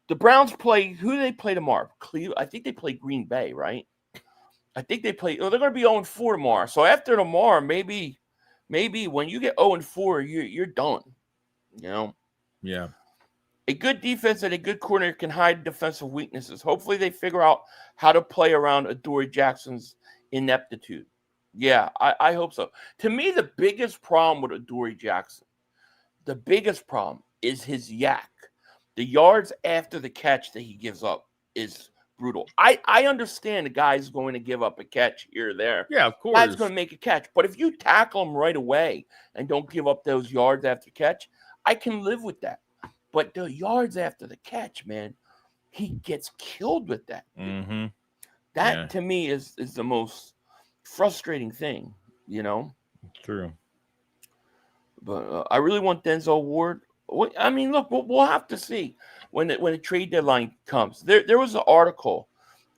The Browns play, who do they play tomorrow? Cleveland. I think they play Green Bay, right? I think they play, they're going to be 0-4 tomorrow. So after tomorrow, maybe when you get 0-4, you're done. You know? Yeah. A good defense and a good corner can hide defensive weaknesses. Hopefully they figure out how to play around Adoree Jackson's ineptitude. Yeah, I hope so. To me, the biggest problem with Adoree Jackson, the biggest problem is his yak. The yards after the catch that he gives up is brutal. I understand the guy's going to give up a catch here or there. Yeah, of course. Guy's going to make a catch. But if you tackle him right away and don't give up those yards after catch, I can live with that. But the yards after the catch, man, he gets killed with that. Mm-hmm. That, to me, is the most frustrating thing, you know? True. But I really want Denzel Ward. I mean, look, we'll have to see when the trade deadline comes. There was an article,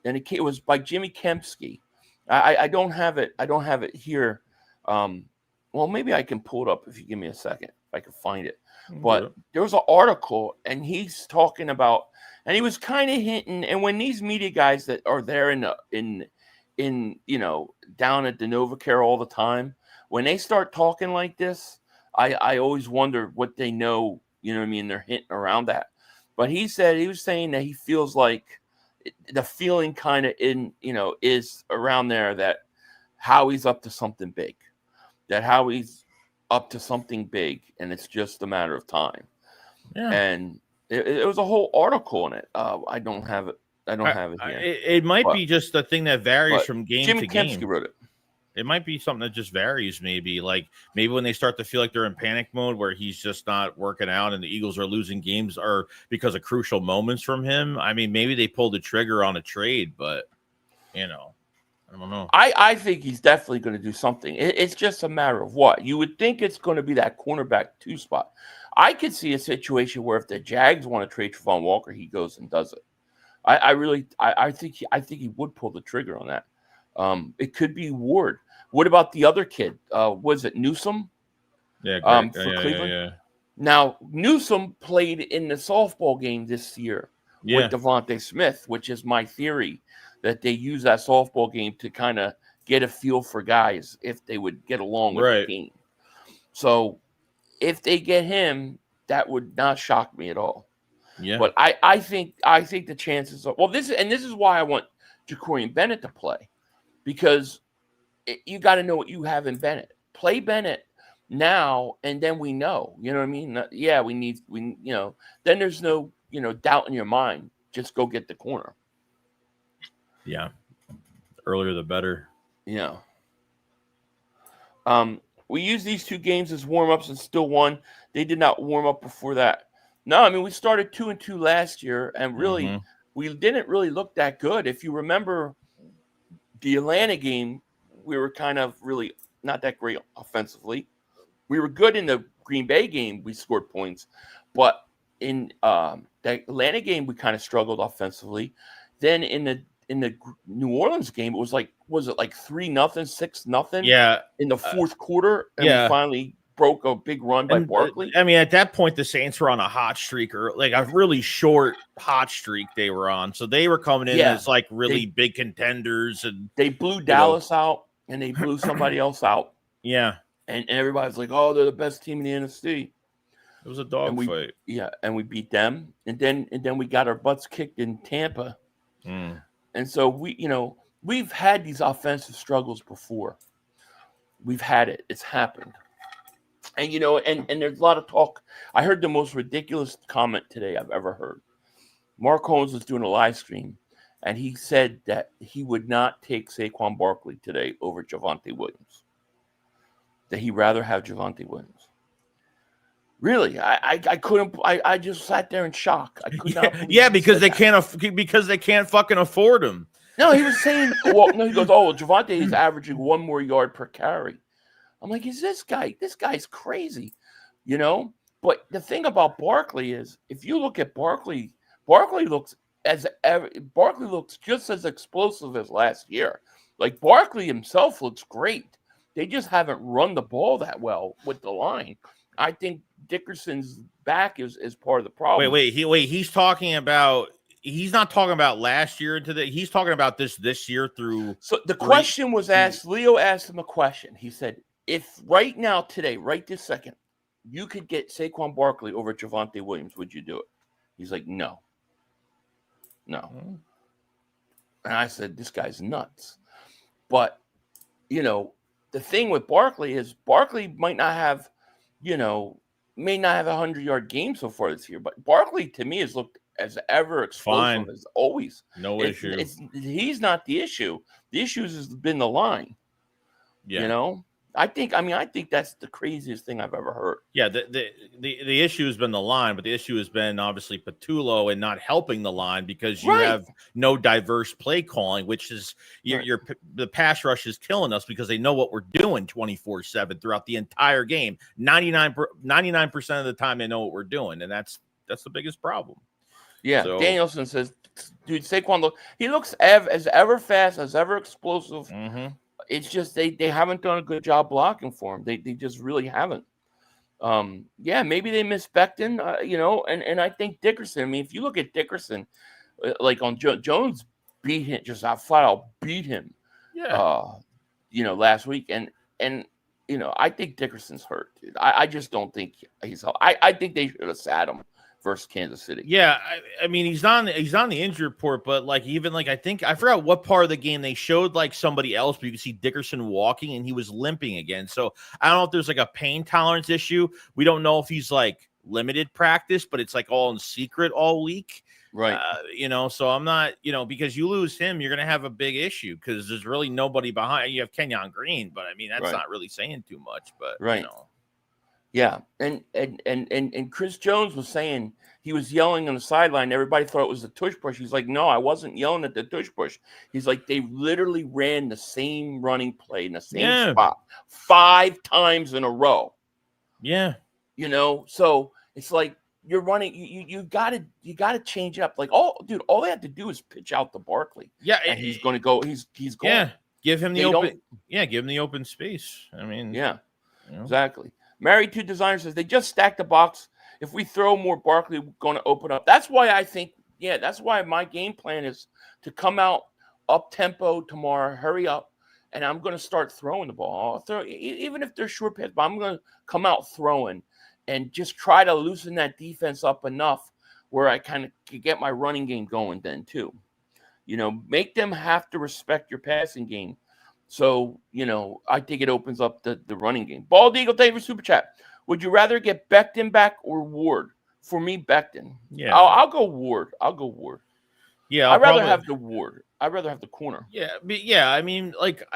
and it was by Jimmy Kempski. I don't have it. I don't have it here. Well, maybe I can pull it up if you give me a second. If I can find it. But there was an article, and he's talking about, and he was kind of hinting. And when these media guys that are there in you know, down at the NovaCare all the time, when they start talking like this, I always wonder what they know. You know what I mean? They're hinting around that. But he was saying that he feels like the feeling kind of is around there that Howie's up to something big. That Howie's up to something big, and it's just a matter of time. Yeah. And it was a whole article in it. I don't have it. I don't have it here. It might be just a thing that varies from game Jimmy to game. Kempski wrote it. It might be something that just varies, maybe. Like maybe when they start to feel like they're in panic mode where he's just not working out and the Eagles are losing games or because of crucial moments from him. I mean, maybe they pulled the trigger on a trade, but, you know, I don't know. I think he's definitely going to do something. It's just a matter of what. You would think it's going to be that cornerback 2 spot. I could see a situation where if the Jags want to trade Trevon Walker, he goes and does it. I think he would pull the trigger on that. It could be Ward. What about the other kid? Was it Newsome? Yeah, for Cleveland. Yeah. Now Newsome played in the softball game this year with Devontae Smith, which is my theory that they use that softball game to kind of get a feel for guys if they would get along with the team. So if they get him, that would not shock me at all. Yeah. But I think the chances are this is why I want Jacorian Bennett to play. Because you got to know what you have in Bennett. Play Bennett now, and then we know. You know what I mean? Yeah, then there's no, doubt in your mind. Just go get the corner. Yeah. Earlier the better. Yeah. We used these 2 games as warm-ups and still won. They did not warm up before that. No, I mean, we started 2-2 last year, and really, we didn't really look that good. If you remember the Atlanta game, we were kind of really not that great offensively. We were good in the Green Bay game. We scored points. But in the Atlanta game, we kind of struggled offensively. Then in the New Orleans game, it was like 3-0, 6-0? Yeah. In the fourth quarter, and we finally broke a big run by Barkley. I mean, at that point, the Saints were on a hot streak, or like a really short hot streak they were on. So they were coming in as like really big contenders, and they blew Dallas out, and they blew somebody else out. Yeah, and everybody's like, "Oh, they're the best team in the NFC." It was a dogfight. And we beat them, and then we got our butts kicked in Tampa. And so we've had these offensive struggles before. We've had it. It's happened. And, and there's a lot of talk. I heard the most ridiculous comment today I've ever heard. Mark Holmes was doing a live stream, and he said that he would not take Saquon Barkley today over Javonte Williams. That he'd rather have Javonte Williams. Really? I couldn't. I just sat there in shock. I could not. Yeah, because they can't fucking afford him. No, he was saying. Well, no, he goes, "Oh, Javonte is averaging 1 more yard per carry." I'm like, is this guy? This guy's crazy, But the thing about Barkley is, if you look at Barkley looks just as explosive as last year. Like Barkley himself looks great. They just haven't run the ball that well with the line. I think Dickerson's back is part of the problem. He's talking about. He's not talking about last year into the. He's talking about this year through. So the question was asked. Leo asked him a question. He said, "If right now, today, right this second, you could get Saquon Barkley over Javonte Williams, would you do it?" He's like, "No." And I said, "This guy's nuts." But the thing with Barkley is Barkley might not have, may not have a 100-yard game so far this year, but Barkley to me has looked as ever explosive as always. No issue. He's not the issue. The issue has been the line. Yeah. I think that's the craziest thing I've ever heard. Yeah, the issue has been the line, but the issue has been obviously Patullo and not helping the line because you have no diverse play calling, which is the pass rush is killing us because they know what we're doing 24/7 throughout the entire game. 99% of the time they know what we're doing, and that's the biggest problem. Yeah, so, Danielson says, dude, Saquon he looks as ever fast, as ever explosive. Mm-hmm. It's just they haven't done a good job blocking for him. They just really haven't. Maybe they missed Becton, and I think Dickerson. I mean, if you look at Dickerson, like on Jones beat him, just flat out beat him. Yeah. Last week, and I think Dickerson's hurt, dude. I just don't think he's. I think they should have sat him versus Kansas City. Yeah, I mean he's on the injury report, but I think I forgot what part of the game they showed somebody else, but you can see Dickerson walking and he was limping again. So I don't know if there's a pain tolerance issue. We don't know if he's limited practice, but it's all in secret all week. Right. So I'm not, because you lose him, you're going to have a big issue because there's really nobody behind. You have Kenyon Green, but I mean, that's not really saying too much, but Yeah, and Chris Jones was saying he was yelling on the sideline. Everybody thought it was the tush push. He's like, no, I wasn't yelling at the tush push. He's like, they literally ran the same running play in the same spot 5 times in a row. Yeah, so it's like you're running. You gotta change up. All they have to do is pitch out to Barkley. Yeah, and he's going to go. He's going. Yeah, give him the open. Yeah, give him the open space. I mean, exactly. Married to Designer says they just stacked the box. If we throw more Barkley, we're going to open up. That's why I think, that's why my game plan is to come out up tempo tomorrow, hurry up, and I'm going to start throwing the ball. I'll throw, even if they're short pass, but I'm going to come out throwing and just try to loosen that defense up enough where I kind of can get my running game going then too. Make them have to respect your passing game. So, I think it opens up the running game. Bald Eagle, thank you for Super Chat. Would you rather get Becton back or Ward? For me, Becton. Yeah. I'll go Ward. Yeah. I'd rather have the Ward. I'd rather have the corner. Yeah. I mean,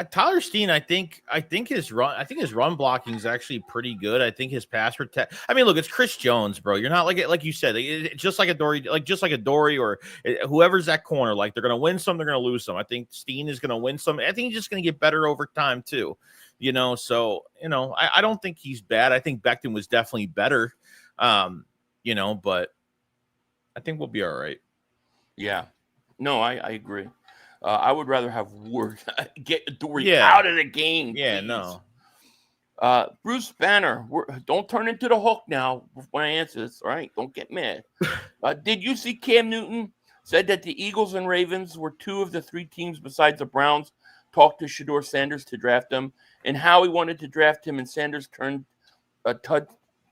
Tyler Steen, I think his run blocking is actually pretty good. I think his pass protect. I mean, look, it's Chris Jones, bro. You're not like you said, it's just like a Dory, or whoever's that corner. They're gonna win some, they're gonna lose some. I think Steen is gonna win some. I think he's just gonna get better over time too. So I don't think he's bad. I think Becton was definitely better. But I think we'll be all right. Yeah. No, I agree. I would rather have Ward get Dory out of the game. Yeah, please. No. Bruce Banner, don't turn into the hook now when I answer this. All right, don't get mad. Did you see Cam Newton said that the Eagles and Ravens were 2 of the 3 teams besides the Browns talked to Shedeur Sanders to draft him, and how he wanted to draft him, and Sanders turned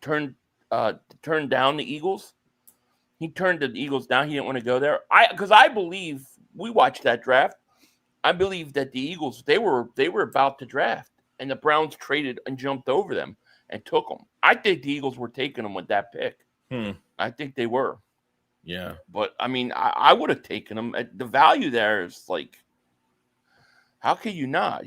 down the Eagles. He turned the Eagles down. He didn't want to go there. Because I believe we watched that draft. I believe that the Eagles they were about to draft, and the Browns traded and jumped over them and took them. I think the Eagles were taking them with that pick. I think they were. Yeah, but I mean, I would have taken them. The value there is how can you not?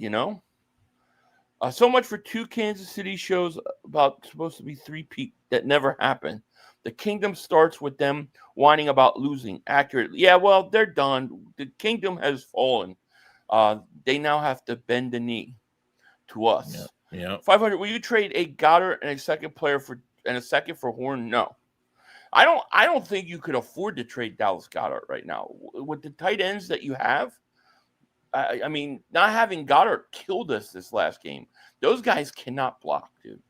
So much for 2 Kansas City shows about supposed to be 3 peak that never happened. The kingdom starts with them whining about losing accurately. Yeah, well, they're done. The kingdom has fallen. They now have to bend the knee to us. Yeah. 500. Will you trade a Goddard and a second for Horn? No. I don't think you could afford to trade Dallas Goddard right now with the tight ends that you have. I mean, not having Goddard killed us this last game. Those guys cannot block, dude.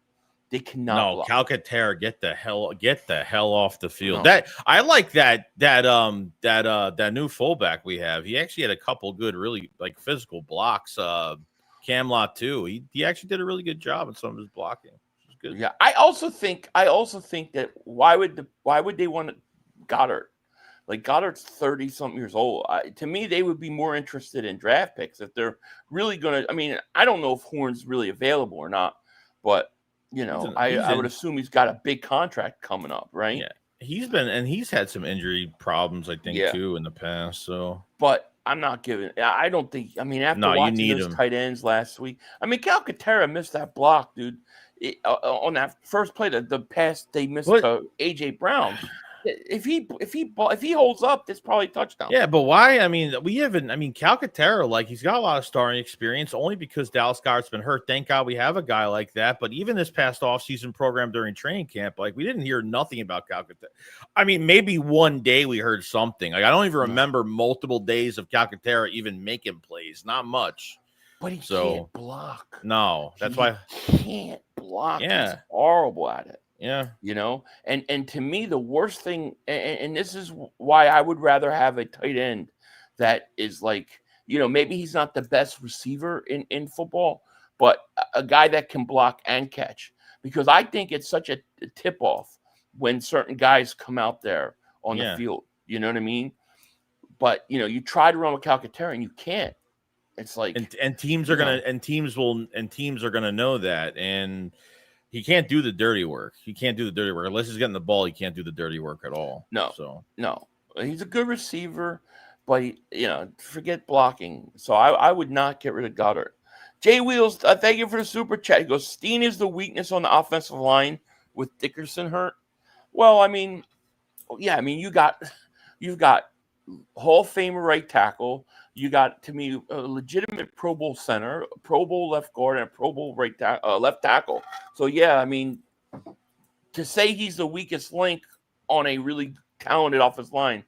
They cannot No, block. Calcaterra, get the hell off the field. No. That I like that new fullback we have. He actually had a couple good, really like physical blocks. Camlot too. He actually did a really good job in some of his blocking. Which is good. Yeah, I also think that why would they want Goddard? Like Goddard's 30-something years old. To me, they would be more interested in draft picks if they're really going to. I mean, I don't know if Horn's really available or not, but I would assume he's got a big contract coming up, right? Yeah, he's had some injury problems, I think, too, in the past. So, but I'm not giving. I don't think. I mean, after watching those tight ends last week, I mean, Calcaterra missed that block, dude. On that first play, the pass they missed to AJ Brown. If he holds up, that's probably a touchdown. Yeah, but why? I mean, Calcaterra, like, he's got a lot of starting experience only because Dallas Goedert's been hurt. Thank God we have a guy like that. But even this past offseason program during training camp, like, we didn't hear nothing about Calcaterra. I mean, maybe one day we heard something. Like, I don't even remember multiple days of Calcaterra even making plays. Not much. But he can't block. No, that's why he can't block. Yeah. He's horrible at it. Yeah. And to me, the worst thing, and this is why I would rather have a tight end that is like, maybe he's not the best receiver in football, but a guy that can block and catch. Because I think it's such a tip-off when certain guys come out there on the field. You know what I mean? But, you try to run with Calcaterra and you can't. It's like and teams are gonna know that, and he can't do the dirty work. He can't do the dirty work unless he's getting the ball. He can't do the dirty work at all. No, he's a good receiver, but forget blocking. So I would not get rid of Goddard. Jay Wheels, thank you for the super chat. He goes, Steen is the weakness on the offensive line with Dickerson hurt. Well, I mean, you've got Hall of Famer right tackle. You got, to me, a legitimate Pro Bowl center, a Pro Bowl left guard, and a Pro Bowl left tackle. So, yeah, I mean, to say he's the weakest link on a really talented offensive line,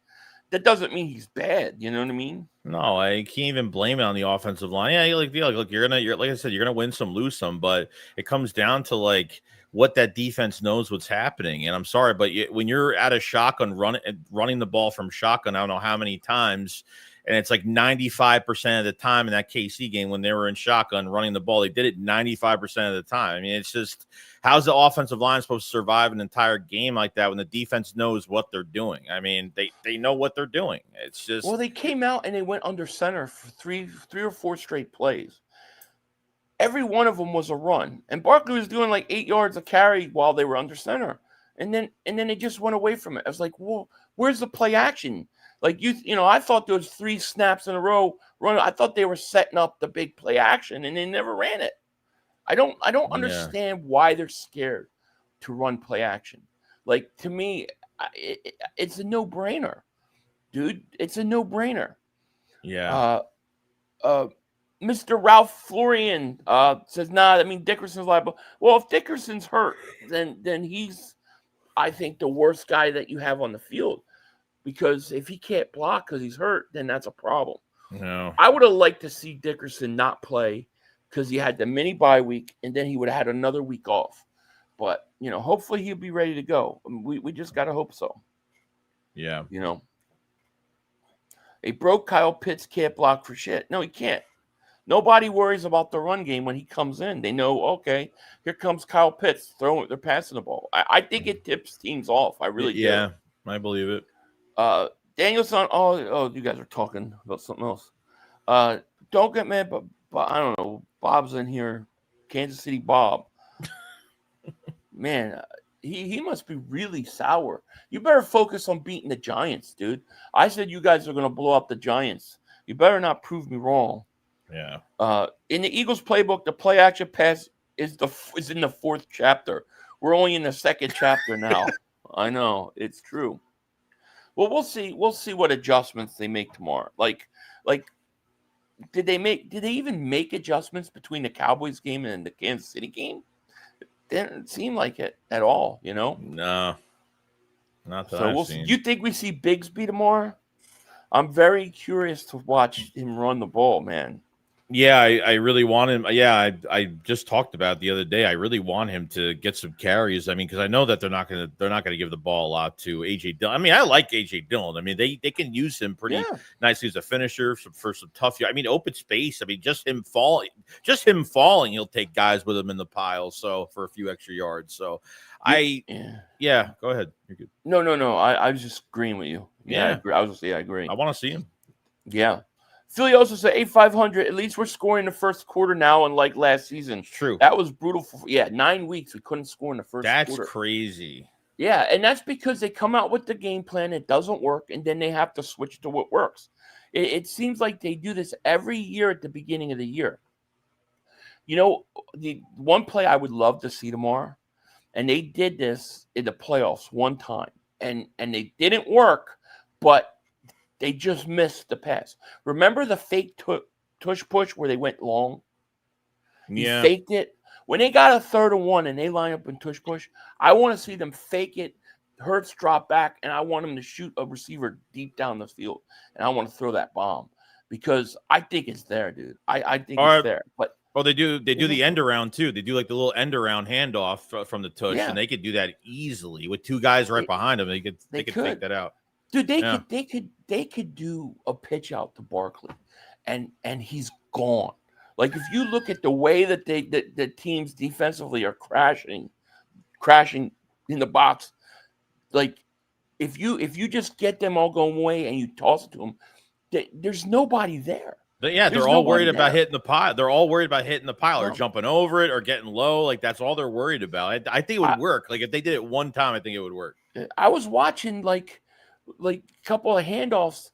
that doesn't mean he's bad. You know what I mean? No, I can't even blame it on the offensive line. Yeah, look, you're like I said, you're gonna win some, lose some, but it comes down to like what that defense knows what's happening. And I'm sorry, but when you're at a shotgun running the ball from shotgun, I don't know how many times. And it's like 95% of the time in that KC game when they were in shotgun running the ball, they did it 95% of the time. I mean, it's just, how's the offensive line supposed to survive an entire game like that when the defense knows what they're doing? I mean, they know what they're doing. It's just, well, they came out and they went under center for three or four straight plays. Every one of them was a run, and Barkley was doing like 8 yards a carry while they were under center, and then they just went away from it. I was like, well, where's the play action? Like, I thought there was 3 snaps in a row. I thought they were setting up the big play action, and they never ran it. I don't understand why they're scared to run play action. Like, to me, it's a no-brainer, dude. It's a no-brainer. Yeah. Mr. Ralph Florian says, nah, I mean, Dickerson's liable. Well, if Dickerson's hurt, then he's, I think, the worst guy that you have on the field. Because if he can't block because he's hurt, then that's a problem. No. I would have liked to see Dickerson not play because he had the mini bye week, and then he would have had another week off. But, hopefully he'll be ready to go. I mean, we just got to hope so. Yeah. A broke Kyle Pitts can't block for shit. No, he can't. Nobody worries about the run game when he comes in. They know, okay, here comes Kyle Pitts. They're passing the ball. I think it tips teams off. I really do. Yeah, I believe it. Danielson, you guys are talking about something else. Don't get mad, but I don't know. Bob's in here. Kansas City Bob. Man, he must be really sour. You better focus on beating the Giants, dude. I said you guys are going to blow up the Giants. You better not prove me wrong. Yeah. In the Eagles playbook, the play action pass is in the 4th chapter. We're only in the 2nd chapter now. I know, it's true. Well, we'll see. We'll see what adjustments they make tomorrow. Like, did they even make adjustments between the Cowboys game and the Kansas City game? It didn't seem like it at all. No, not that so I've seen. You think we see Bigsby tomorrow? I'm very curious to watch him run the ball, man. Yeah, I really want him. Yeah, I just talked about it the other day. I really want him to get some carries. I mean, because I know that they're not gonna give the ball a lot to AJ Dillon. I mean, I like AJ Dillon. I mean, they can use him pretty nicely as a finisher for some tough. I mean, open space. I mean, just him falling, he'll take guys with him in the pile. So for a few extra yards. So yeah. Go ahead. You're good. No. I was just agreeing with you. Yeah, I agree. I was just I agree. I want to see him. Yeah. Philly also said 8,500. At least we're scoring in the first quarter now, unlike last season. True. That was brutal. 9 weeks we couldn't score in the first quarter. That's crazy. Yeah, and that's because they come out with the game plan. It doesn't work, and then they have to switch to what works. It seems like they do this every year at the beginning of the year. You know, the one play I would love to see tomorrow, and they did this in the playoffs one time, and they didn't work, but they just missed the pass. Remember the fake tush push where they went long? Yeah. He faked it. When they got a 3rd and 1 and they line up in tush push, I want to see them fake it, Hurts drop back, and I want them to shoot a receiver deep down the field. And I want to throw that bomb because I think it's there, dude. I think it's there. But they do the end around too. They do like the little end around handoff from the tush, and they could do that easily with two guys right behind them. They could fake that out. Dude, they could do a pitch out to Barkley, and he's gone. Like if you look at the way that the teams defensively are crashing in the box, like if you just get them all going away and you toss it to them, there's nobody there. But yeah, they're all worried about hitting the pile. They're all worried about hitting the pile or jumping over it or getting low. Like that's all they're worried about. I think it would work. Like if they did it one time, I think it would work. I was watching like a couple of handoffs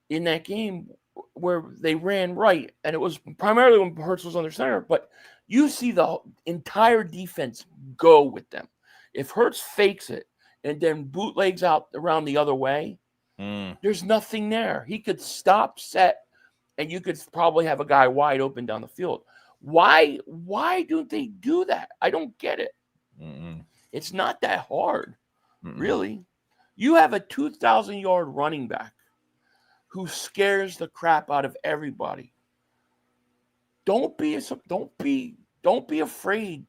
in that game where they ran right, and it was primarily when Hurts was under center, but you see the entire defense go with them. If Hurts fakes it and then bootlegs out around the other way, there's nothing there. He could stop, set, and you could probably have a guy wide open down the field. Why don't they do that? I don't get it. It's not that hard, really. You have a 2,000-yard running back who scares the crap out of everybody. Don't be afraid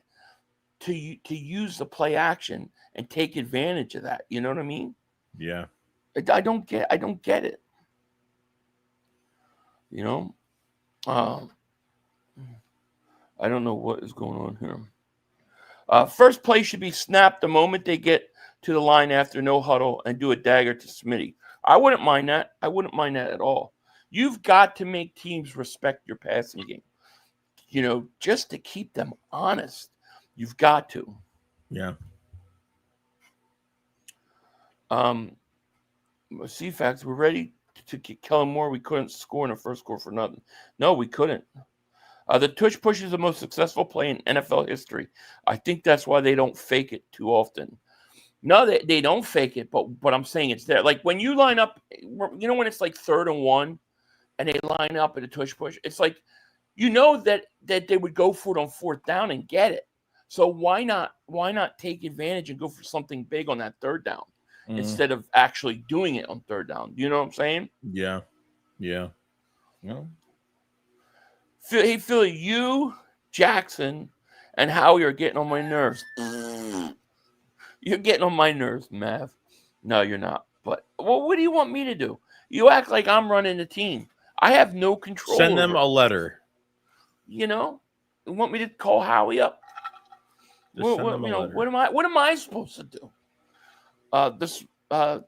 to use the play action and take advantage of that. You know what I mean? Yeah. I don't get it. You know, I don't know what is going on here. First play should be snapped the moment they get to the line after no huddle and do a dagger to Smitty. I wouldn't mind that. I wouldn't mind that at all. You've got to make teams respect your passing game. You know, just to keep them honest. You've got to. Yeah. CFAX, we're ready to kill him more. We couldn't score in the first quarter for nothing. No, we couldn't. The tush push is the most successful play in NFL history. I think that's why they don't fake it too often. No, they don't fake it, but I'm saying it's there. Like when you line up, you know, when it's like 3rd and 1 and they line up at a tush push, it's like, you know that they would go for it on 4th down and get it. So why not take advantage and go for something big on that 3rd down instead of actually doing it on 3rd down? You know what I'm saying? Yeah. Yeah. No. Hey, Philly, you, Jackson, and Howie are getting on my nerves. You're getting on my nerves, Mav. No, you're not. But well, what do you want me to do? You act like I'm running the team. I have no control. Send them a letter. You know, you want me to call Howie up? What am I supposed to do?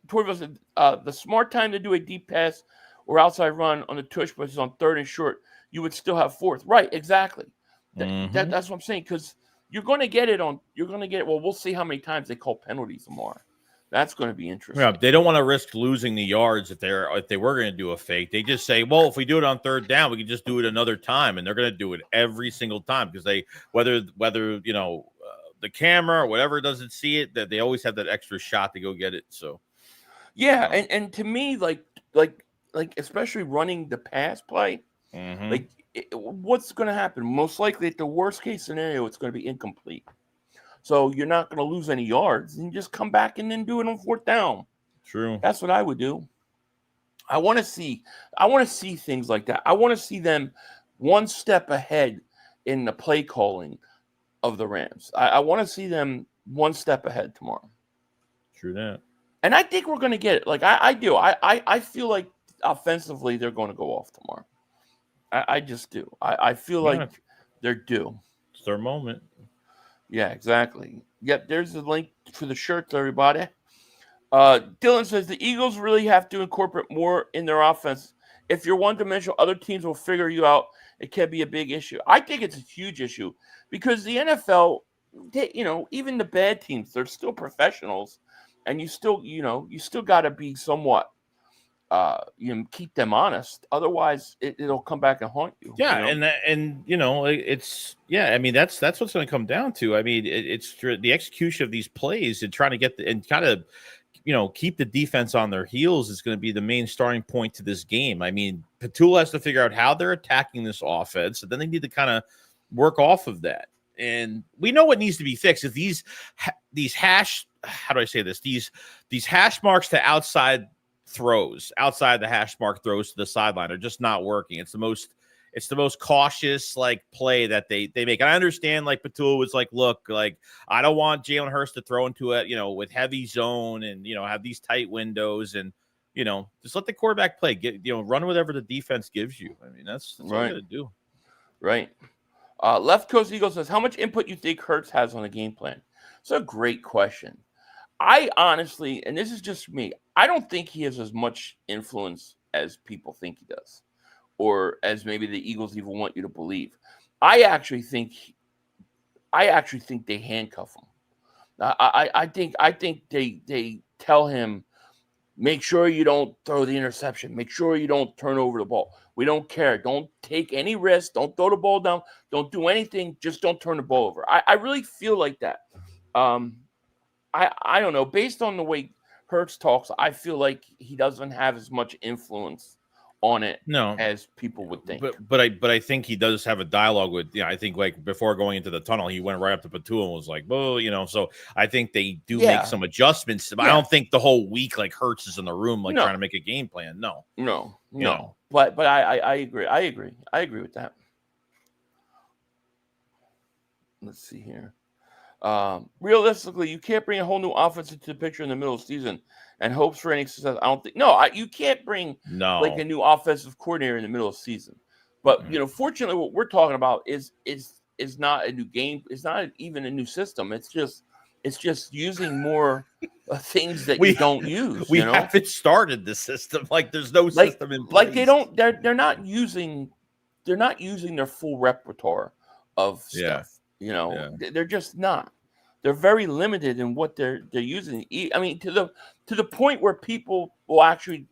Torvald said, the smart time to do a deep pass or outside run on the tush push is on 3rd and short. You would still have 4th. Right, exactly. That's what I'm saying, because you're going to get it. Well, we'll see how many times they call penalties tomorrow. That's going to be interesting. Yeah, they don't want to risk losing the yards if they were going to do a fake. They just say, well, if we do it on 3rd down, we can just do it another time, and they're going to do it every single time because they whether you know the camera or whatever doesn't see it, that they always have that extra shot to go get it. So yeah, and to me, like especially running the pass play, like what's going to happen? Most likely, at the worst case scenario, it's going to be incomplete. So you're not going to lose any yards, and just come back and then do it on 4th down. True. That's what I would do. I want to see things like that. I want to see them one step ahead in the play calling of the Rams. I want to see them one step ahead tomorrow. True that. And I think we're going to get it. Like, I do. I feel like offensively they're going to go off tomorrow. I just do. I feel like they're due. It's their moment. Yeah, exactly. Yep, there's the link for the shirts, everybody. Dylan says the Eagles really have to incorporate more in their offense. If you're one-dimensional, other teams will figure you out. It can be a big issue. I think it's a huge issue because the NFL, even the bad teams, they're still professionals, and you still got to be somewhat, keep them honest. Otherwise, it'll come back and haunt you. Yeah, it's I mean, that's what's going to come down to. I mean, it's the execution of these plays and trying to get and kind of, keep the defense on their heels is going to be the main starting point to this game. I mean, Petula has to figure out how they're attacking this offense, and then they need to kind of work off of that. And we know what needs to be fixed is these hash. How do I say this? These hash marks to outside the hash mark throws to the sideline are just not working. It's the most cautious play that they make. And I understand Petula was look, I don't want Jalen Hurts to throw into it, with heavy zone and, have these tight windows and, just let the quarterback play, run whatever the defense gives you. I mean, that's right. All you got to do. Right. Left Coast Eagle says, how much input you think Hurts has on the game plan? It's a great question. I honestly, and this is just me, I don't think he has as much influence as people think he does, or as maybe the Eagles even want you to believe. I actually think they handcuff him. I think they tell him, make sure you don't throw the interception. Make sure you don't turn over the ball. We don't care. Don't take any risks. Don't throw the ball down. Don't do anything. Just don't turn the ball over. I really feel like that. I don't know. Based on the way Hurts talks, I feel like he doesn't have as much influence on it as people would think. But I think he does have a dialogue with, I think before going into the tunnel, he went right up to Petula and was like, well, so I think they do make some adjustments. But I don't think the whole week Hurts is in the room trying to make a game plan. No. But I agree. I agree with that. Let's see here. Realistically, you can't bring a whole new offense into the picture in the middle of the season and hopes for any success. I don't think. You can't bring a new offensive coordinator in the middle of the season. But fortunately, what we're talking about is not a new game. It's not even a new system. It's just using more things that we don't use. We haven't started the system. There's no system in place. They're not using their full repertoire of stuff. They're just not. They're very limited in what they're using. I mean, to the point where people will actually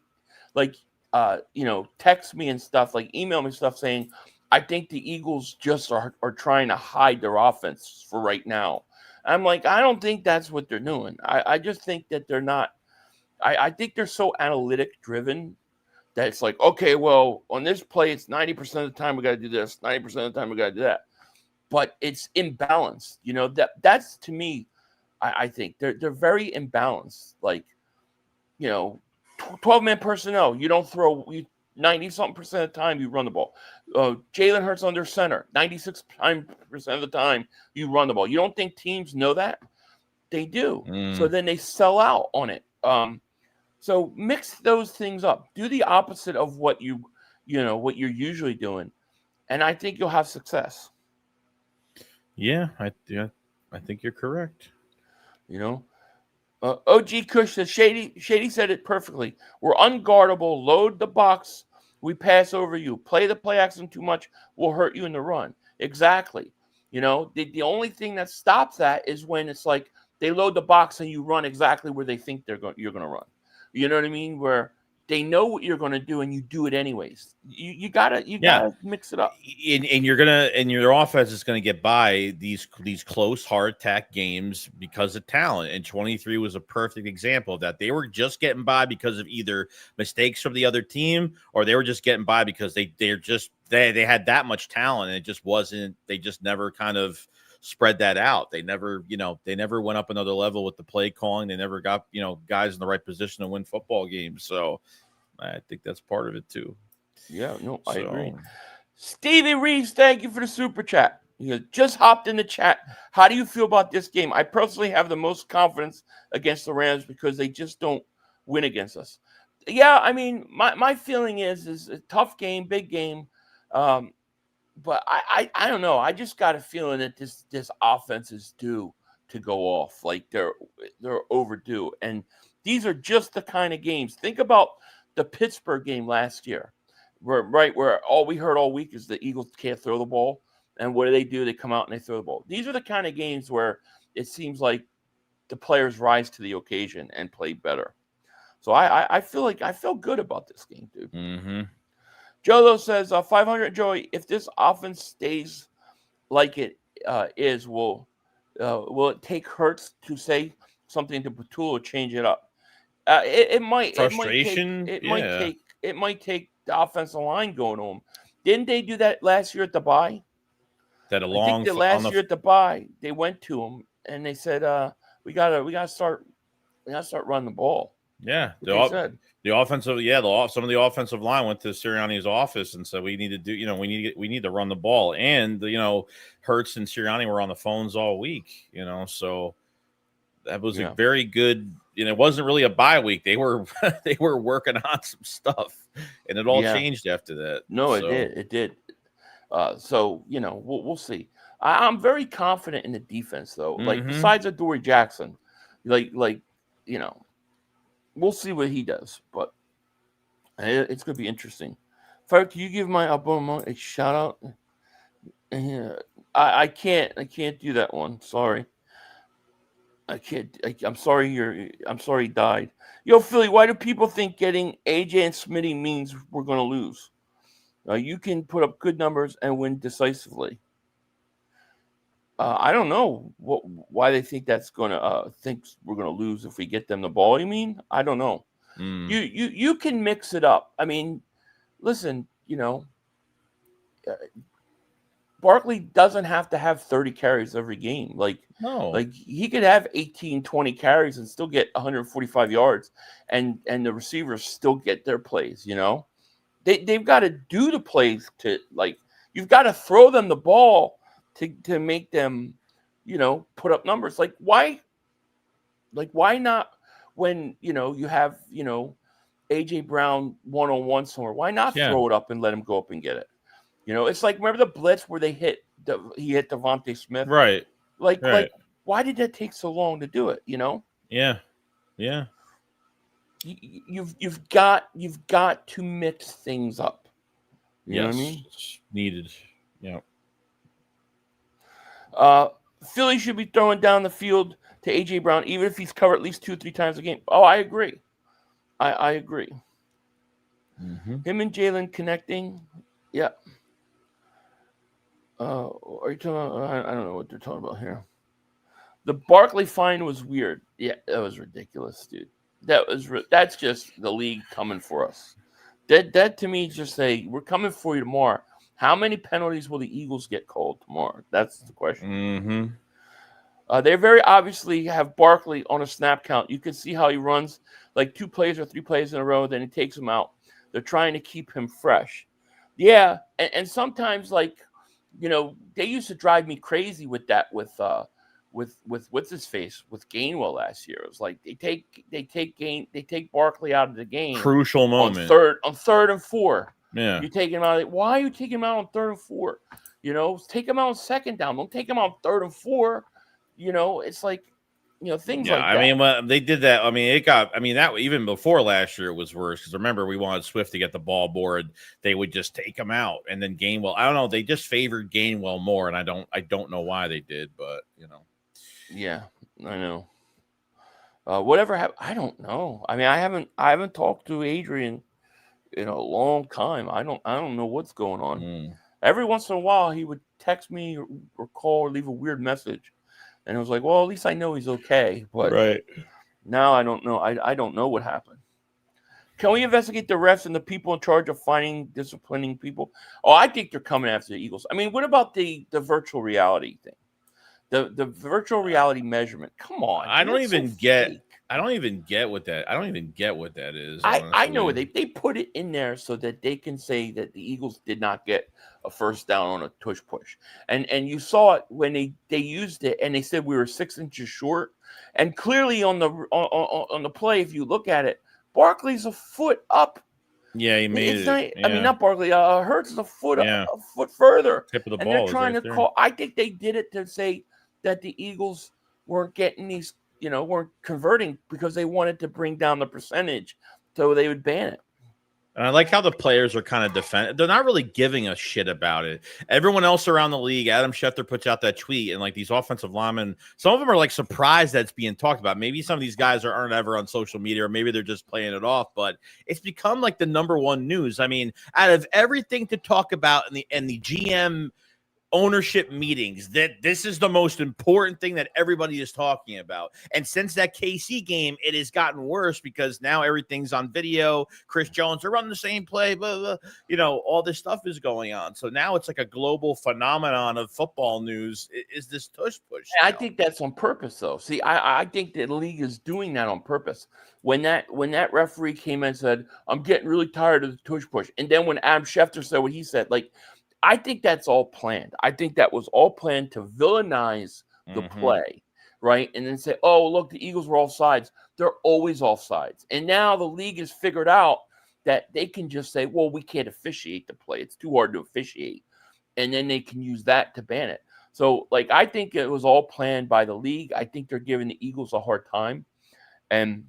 text me and stuff, email me stuff saying, I think the Eagles just are trying to hide their offense for right now. I'm like, I don't think that's what they're doing. I just think that they're not. I think they're so analytic driven that it's okay, well, on this play, it's 90% of the time we got to do this, 90% of the time we got to do that. But it's imbalanced, that's to me, I think they're very imbalanced. 12-man personnel, you don't throw 90-something% of the time you run the ball. Jalen Hurts under center, 96% of the time you run the ball. You don't think teams know that? They do. So then they sell out on it. So mix those things up. Do the opposite of what what you're usually doing, and I think you'll have success. Yeah, I think you're correct. OG Kush says, Shady said it perfectly. We're unguardable. Load the box. We pass over you. Play the play action too much will hurt you in the run. Exactly. The only thing that stops that is when it's they load the box and you run exactly where they think you're going to run. You know what I mean? Where they know what you're going to do and you do it anyways. You gotta mix it up. And your offense is going to get by these close, hard attack games because of talent. And 23 was a perfect example of that. They were just getting by because of either mistakes from the other team, or they were just getting by because they had that much talent, and it just wasn't. They just never kind of spread that out. They never went up another level with the play calling. They never got, guys in the right position to win football games. So I think that's part of it too. Yeah, no, I agree. Stevie Reeves, thank you for the super chat. You just hopped in the chat. How do you feel about this game? I personally have the most confidence against the Rams because they just don't win against us. Yeah, I mean, my feeling is a tough game, big game. But I don't know. I just got a feeling that this offense is due to go off. Like they're overdue. And these are just the kind of games. Think about the Pittsburgh game last year, where all we heard all week is the Eagles can't throw the ball. And what do? They come out and they throw the ball. These are the kind of games where it seems like the players rise to the occasion and play better. So I feel good about this game, dude. Mm-hmm. Joe says 500. Joey, if this offense stays like it is, will it take Hurts to say something to Patul or change it up? It might. Frustration. It might take the offensive line going home. Didn't they do that last year at the bye? That I think the last year at the bye, they went to him and they said, "We gotta start running the ball." Yeah, the offensive, some of the offensive line went to Sirianni's office and said we need to do, we need to run the ball, and Hurts and Sirianni were on the phones all week, so that was a very good. It wasn't really a bye week; they were working on some stuff, and it all changed after that. No, it did. So we'll see. I'm very confident in the defense, though. Mm-hmm. Like besides Adoree Jackson, we'll see what he does, but it's going to be interesting. Fred, can you give my Aboma a shout out? I can't do that one. Sorry. I can't. I'm sorry. I'm sorry he died. Yo, Philly, why do people think getting AJ and Smitty means we're going to lose? You can put up good numbers and win decisively. I don't know why they think that's going to think we're going to lose if we get them the ball. You mean? I don't know. You can mix it up. I mean, listen, Barkley doesn't have to have 30 carries every game. Like he could have 18, 20 carries and still get 145 yards, and the receivers still get their plays. They've got to do the plays you've got to throw them the ball to make them, put up numbers. Like why not when, you have, AJ Brown one-on-one somewhere, why not throw it up and let him go up and get it? It's like, remember the blitz where he hit Devontae Smith? Right. Like why did that take so long to do it? Yeah. Yeah. You've got to mix things up. You know what I mean? Needed. Yeah. Philly should be throwing down the field to AJ Brown, even if he's covered at least 2-3 times a game. Oh, I agree. I agree. Mm-hmm. Him and Jalen connecting. Yeah. Are you talking about? I don't know what they're talking about here. The Barkley fine was weird. Yeah, that was ridiculous, dude. That's just the league coming for us. That to me just say we're coming for you tomorrow. How many penalties will the Eagles get called tomorrow? That's the question. Mm-hmm. They very obviously have Barkley on a snap count. You can see how he runs like 2 plays or 3 plays in a row, then he takes them out. They're trying to keep him fresh. Yeah, and sometimes they used to drive me crazy with that with his face with Gainwell last year. It was like they take Barkley out of the game. Crucial moment on third and 4. Yeah, you take him out. Why are you taking him out on 3rd and 4? Take him out on 2nd down. Don't take him out on 3rd and 4. It's like things like that. I mean, when they did that, that even before last year it was worse because remember we wanted Swift to get the ball board. They would just take him out, and then Gainwell. I don't know. They just favored Gainwell more, and I don't know why they did, but Yeah, I know. Whatever happened, I don't know. I mean, I haven't talked to Adrian in a long time. I don't know what's going on. Every once in a while, he would text me or call or leave a weird message, and it was like, well, at least I know he's okay. But now I don't know. I don't know what happened. Can we investigate the refs and the people in charge of disciplining people? Oh, I think they're coming after the Eagles. I mean, what about the virtual reality thing? The virtual reality measurement. Come on. I don't even get. I don't even get what that. I don't even get what that is. I know honestly. they put it in there so that they can say that the Eagles did not get a first down on a tush push, and you saw it when they used it, and they said we were 6 inches short, and clearly on the play, if you look at it, Barkley's a foot up. Yeah, he made It's it. not, Yeah. I mean, not Barkley. Hurts is a foot Yeah. a foot further, Tip of the and ball they're was trying right to there. call. I think they did it to say that the Eagles weren't getting these, weren't converting because they wanted to bring down the percentage, so they would ban it. And I like how the players are kind of defend. They're not really giving a shit about it. Everyone else around the league, Adam Schefter puts out that tweet, and like these offensive linemen, some of them are like surprised that it's being talked about. Maybe some of these guys aren't ever on social media, or maybe they're just playing it off. But it's become like the number one news. I mean, out of everything to talk about in the GM ownership meetings, that this is the most important thing that everybody is talking about. And since that KC game, it has gotten worse because now everything's on video. Chris Jones are running the same play, blah, blah. All this stuff is going on. So now it's like a global phenomenon of football news. Is this tush push? I think that's on purpose, though. See, I think that the league is doing that on purpose. When that referee came in and said, "I'm getting really tired of the tush push," and then when Adam Schefter said what he said, like, I think that's all planned. I think that was all planned to villainize the play, right? And then say, "Oh, look, the Eagles were offsides. They're always offsides." And now the league has figured out that they can just say, "Well, we can't officiate the play. It's too hard to officiate," and then they can use that to ban it. So, like, I think it was all planned by the league. I think they're giving the Eagles a hard time, and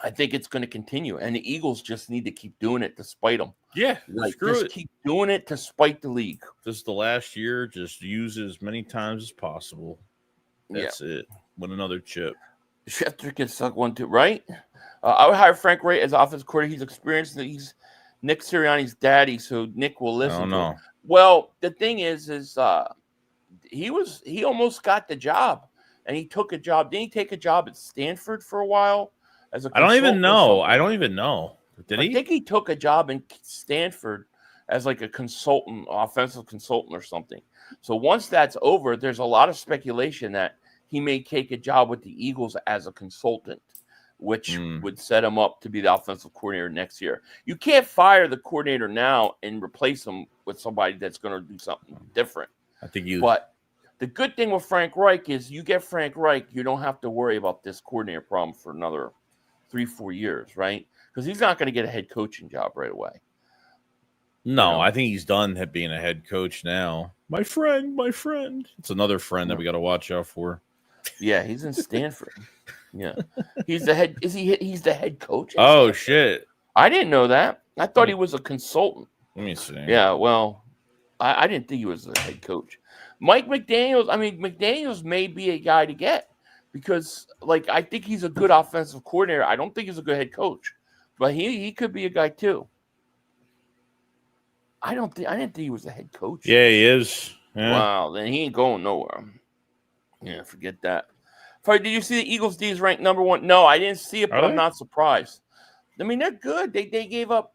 I think it's going to continue. And the Eagles just need to keep doing it to spite them. Yeah, like, just keep doing it to spite the league. Just the last year, just use it as many times as possible. That's it. Win another chip. Schefter can suck one too, right? I would hire Frank Reich as offensive coordinator. He's experienced. He's Nick Sirianni's daddy, so Nick will listen to him. Well, the thing is he almost got the job, and he took a job. Didn't he take a job at Stanford for a while as a? I don't even know. Did he? I think he took a job in Stanford as like a consultant, offensive consultant or something. So once that's over, there's a lot of speculation that he may take a job with the Eagles as a consultant, which would set him up to be the offensive coordinator next year. You can't fire the coordinator now and replace him with somebody that's going to do something different. But the good thing with Frank Reich is you get Frank Reich, you don't have to worry about this coordinator problem for another 3-4 years, right? Because he's not going to get a head coaching job right away. No, I think he's done being a head coach now. My friend. It's another friend that we got to watch out for. Yeah, he's in Stanford. Yeah, he's the head. He's the head coach? Oh shit! I didn't know that. I thought he was a consultant. Let me see. Yeah, well, I didn't think he was the head coach. Mike McDaniels. I mean, McDaniels may be a guy to get because, like, I think he's a good offensive coordinator. I don't think he's a good head coach, but he could be a guy too. I didn't think he was the head coach. Yeah, he is. Yeah. Wow, then he ain't going nowhere. Yeah, forget that. Did you see the Eagles D is ranked number 1? No, I didn't see it, but I'm not surprised. I mean, they're good. They gave up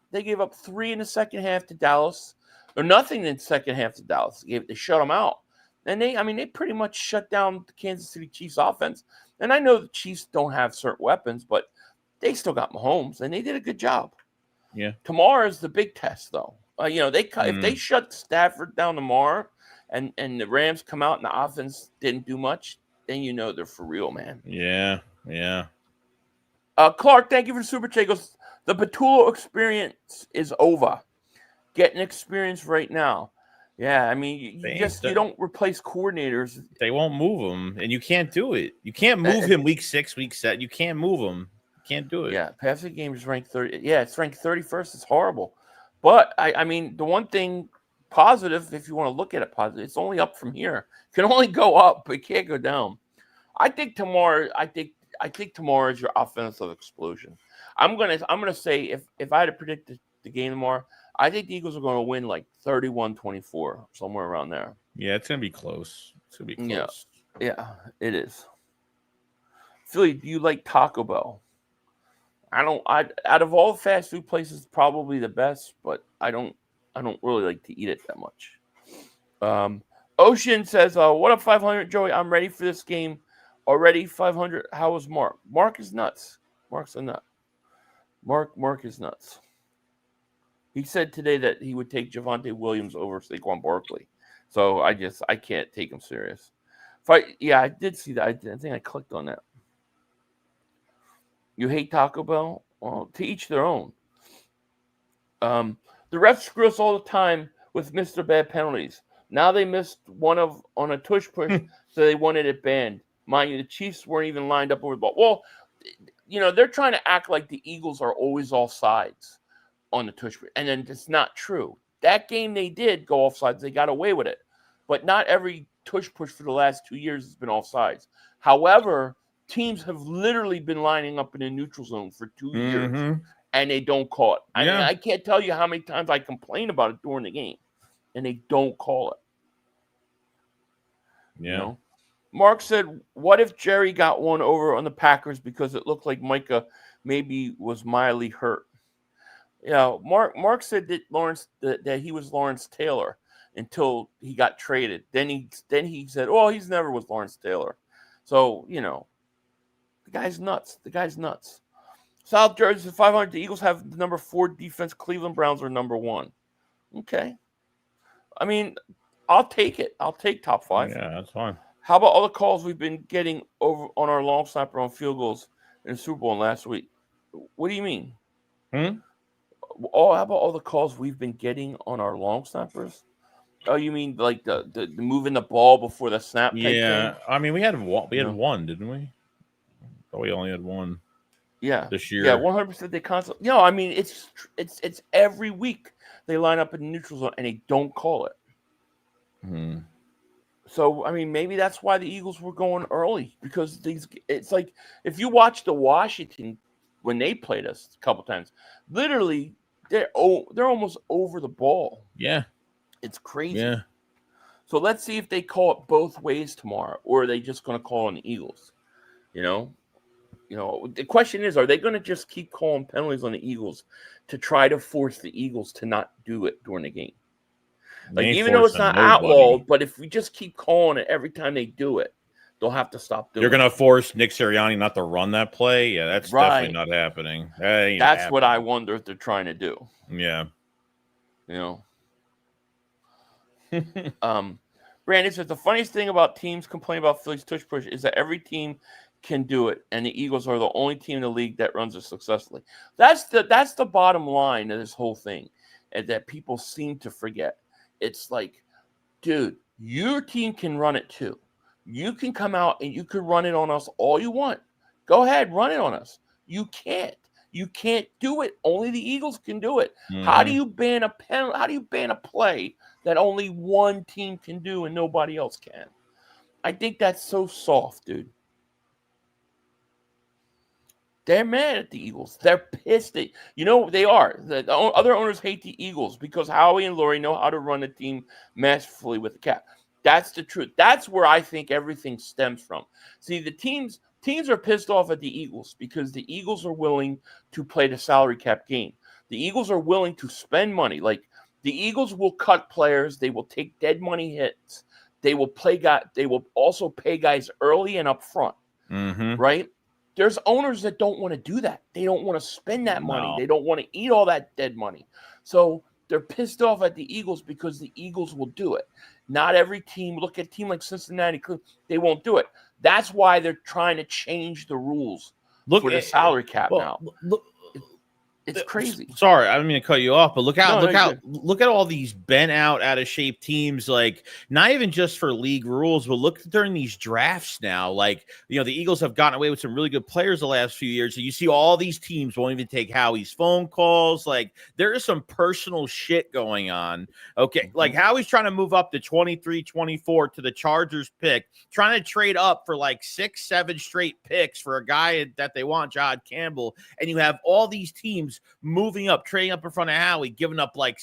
3 in the second half to Dallas, or nothing in the second half to Dallas. They shut them out, and they pretty much shut down the Kansas City Chiefs offense. And I know the Chiefs don't have certain weapons, but they still got Mahomes, and they did a good job. Yeah. Tomorrow is the big test, though. If they shut Stafford down tomorrow, and the Rams come out and the offense didn't do much, then you know they're for real, man. Yeah. Clark, thank you for the super chat. Goes, the Patullo experience is over. Getting experience right now. Yeah, I mean, you don't replace coordinators. They won't move him, and you can't do it. You can't move him week 6, week 7. You can't move him. You can't do it. Yeah, passing game is ranked 30. Yeah, it's ranked 31st. It's horrible. But, I mean, the one thing positive, if you want to look at it positive, it's only up from here. It can only go up, but it can't go down. I think tomorrow is your offensive explosion. I'm gonna say if I had to predict the game tomorrow, I think the Eagles are going to win like 31-24, somewhere around there. Yeah, it's gonna be close. It's gonna be close. Yeah, it is. Philly, do you like Taco Bell? Out of all fast food places, probably the best, but I don't really like to eat it that much. Ocean says, what up, 500, Joey? I'm ready for this game. Already 500. How was Mark? Mark is nuts. Mark's a nut. Mark is nuts. He said today that he would take Javonte Williams over Saquon Barkley. So I can't take him serious. I did see that. I think I clicked on that. You hate Taco Bell? Well, to each their own. The refs screw us all the time with Mr. Bad penalties. Now they missed one on a tush push, so they wanted it banned. Mind you, the Chiefs weren't even lined up over the ball. Well, they're trying to act like the Eagles are always offsides on the tush push, and then it's not true. That game they did go offsides. They got away with it. But not every tush push for the last 2 years has been offsides. However, teams have literally been lining up in a neutral zone for 2 years, and they don't call it. I can't tell you how many times I complain about it during the game, and they don't call it. Yeah. Mark said, what if Jerry got one over on the Packers because it looked like Micah maybe was mildly hurt? Mark said that that he was Lawrence Taylor until he got traded. Then he said, "Oh, he's never was Lawrence Taylor." So the guy's nuts. South Jersey 500. The Eagles have the number 4 defense. Cleveland Browns are number 1. Okay. I mean, I'll take it. I'll take top 5. Yeah, that's fine. How about all the calls we've been getting over on our long snapper on field goals in the Super Bowl last week? What do you mean? How about all the calls we've been getting on our long snappers? Oh, you mean like the moving the ball before the snap? Yeah, thing? I mean we had one, didn't we? Oh, we only had one. Yeah, this year. Yeah, 100%. They constantly. I mean it's every week they line up in the neutral zone and they don't call it. So I mean maybe that's why the Eagles were going early because it's like if you watch the Washington when they played us a couple times, literally they're almost over the ball. Yeah. It's crazy. Yeah. So let's see if they call it both ways tomorrow, or are they just going to call on the Eagles? The question is, are they going to just keep calling penalties on the Eagles to try to force the Eagles to not do it during the game? Like even though it's not outlawed, but if we just keep calling it every time they do it, they'll have to stop doing it. You're going to force Nick Sirianni not to run that play? Yeah, that's definitely not happening. That's what I wonder if they're trying to do. Yeah. Brandon says the funniest thing about teams complaining about Philly's tush push is that every team can do it, and the Eagles are the only team in the league that runs it successfully. That's the bottom line of this whole thing, and that people seem to forget. It's like, dude, your team can run it too. You can come out and you can run it on us all you want. Go ahead, run it on us. You can't. You can't do it. Only the Eagles can do it. How do you ban a penalty? How do you ban a play that only one team can do and nobody else can? I think that's so soft, dude. They're mad at the Eagles. They're pissed. They are. The other owners hate the Eagles because Howie and Laurie know how to run a team masterfully with the cap. That's the truth. That's where I think everything stems from. See, the teams are pissed off at the Eagles because the Eagles are willing to play the salary cap game. The Eagles are willing to spend money. Like the Eagles will cut players. They will take dead money hits. They will also pay guys early and up front. Right? There's owners that don't want to do that. They don't want to spend that money. They don't want to eat all that dead money. So they're pissed off at the Eagles because the Eagles will do it. Not every team. Look at a team like Cincinnati. They won't do it. That's why they're trying to change the rules for the salary cap now. It's crazy. Sorry, I didn't mean to cut you off, but look at all these bent out of shape teams. Like not even just for league rules, but look during these drafts now. Like the Eagles have gotten away with some really good players the last few years. So you see all these teams won't even take Howie's phone calls. Like there is some personal shit going on. Okay, like Howie's trying to move up to 23, 24 to the Chargers pick, trying to trade up for like 6, 7 straight picks for a guy that they want, John Campbell, and you have all these teams moving up, trading up in front of Howie, giving up like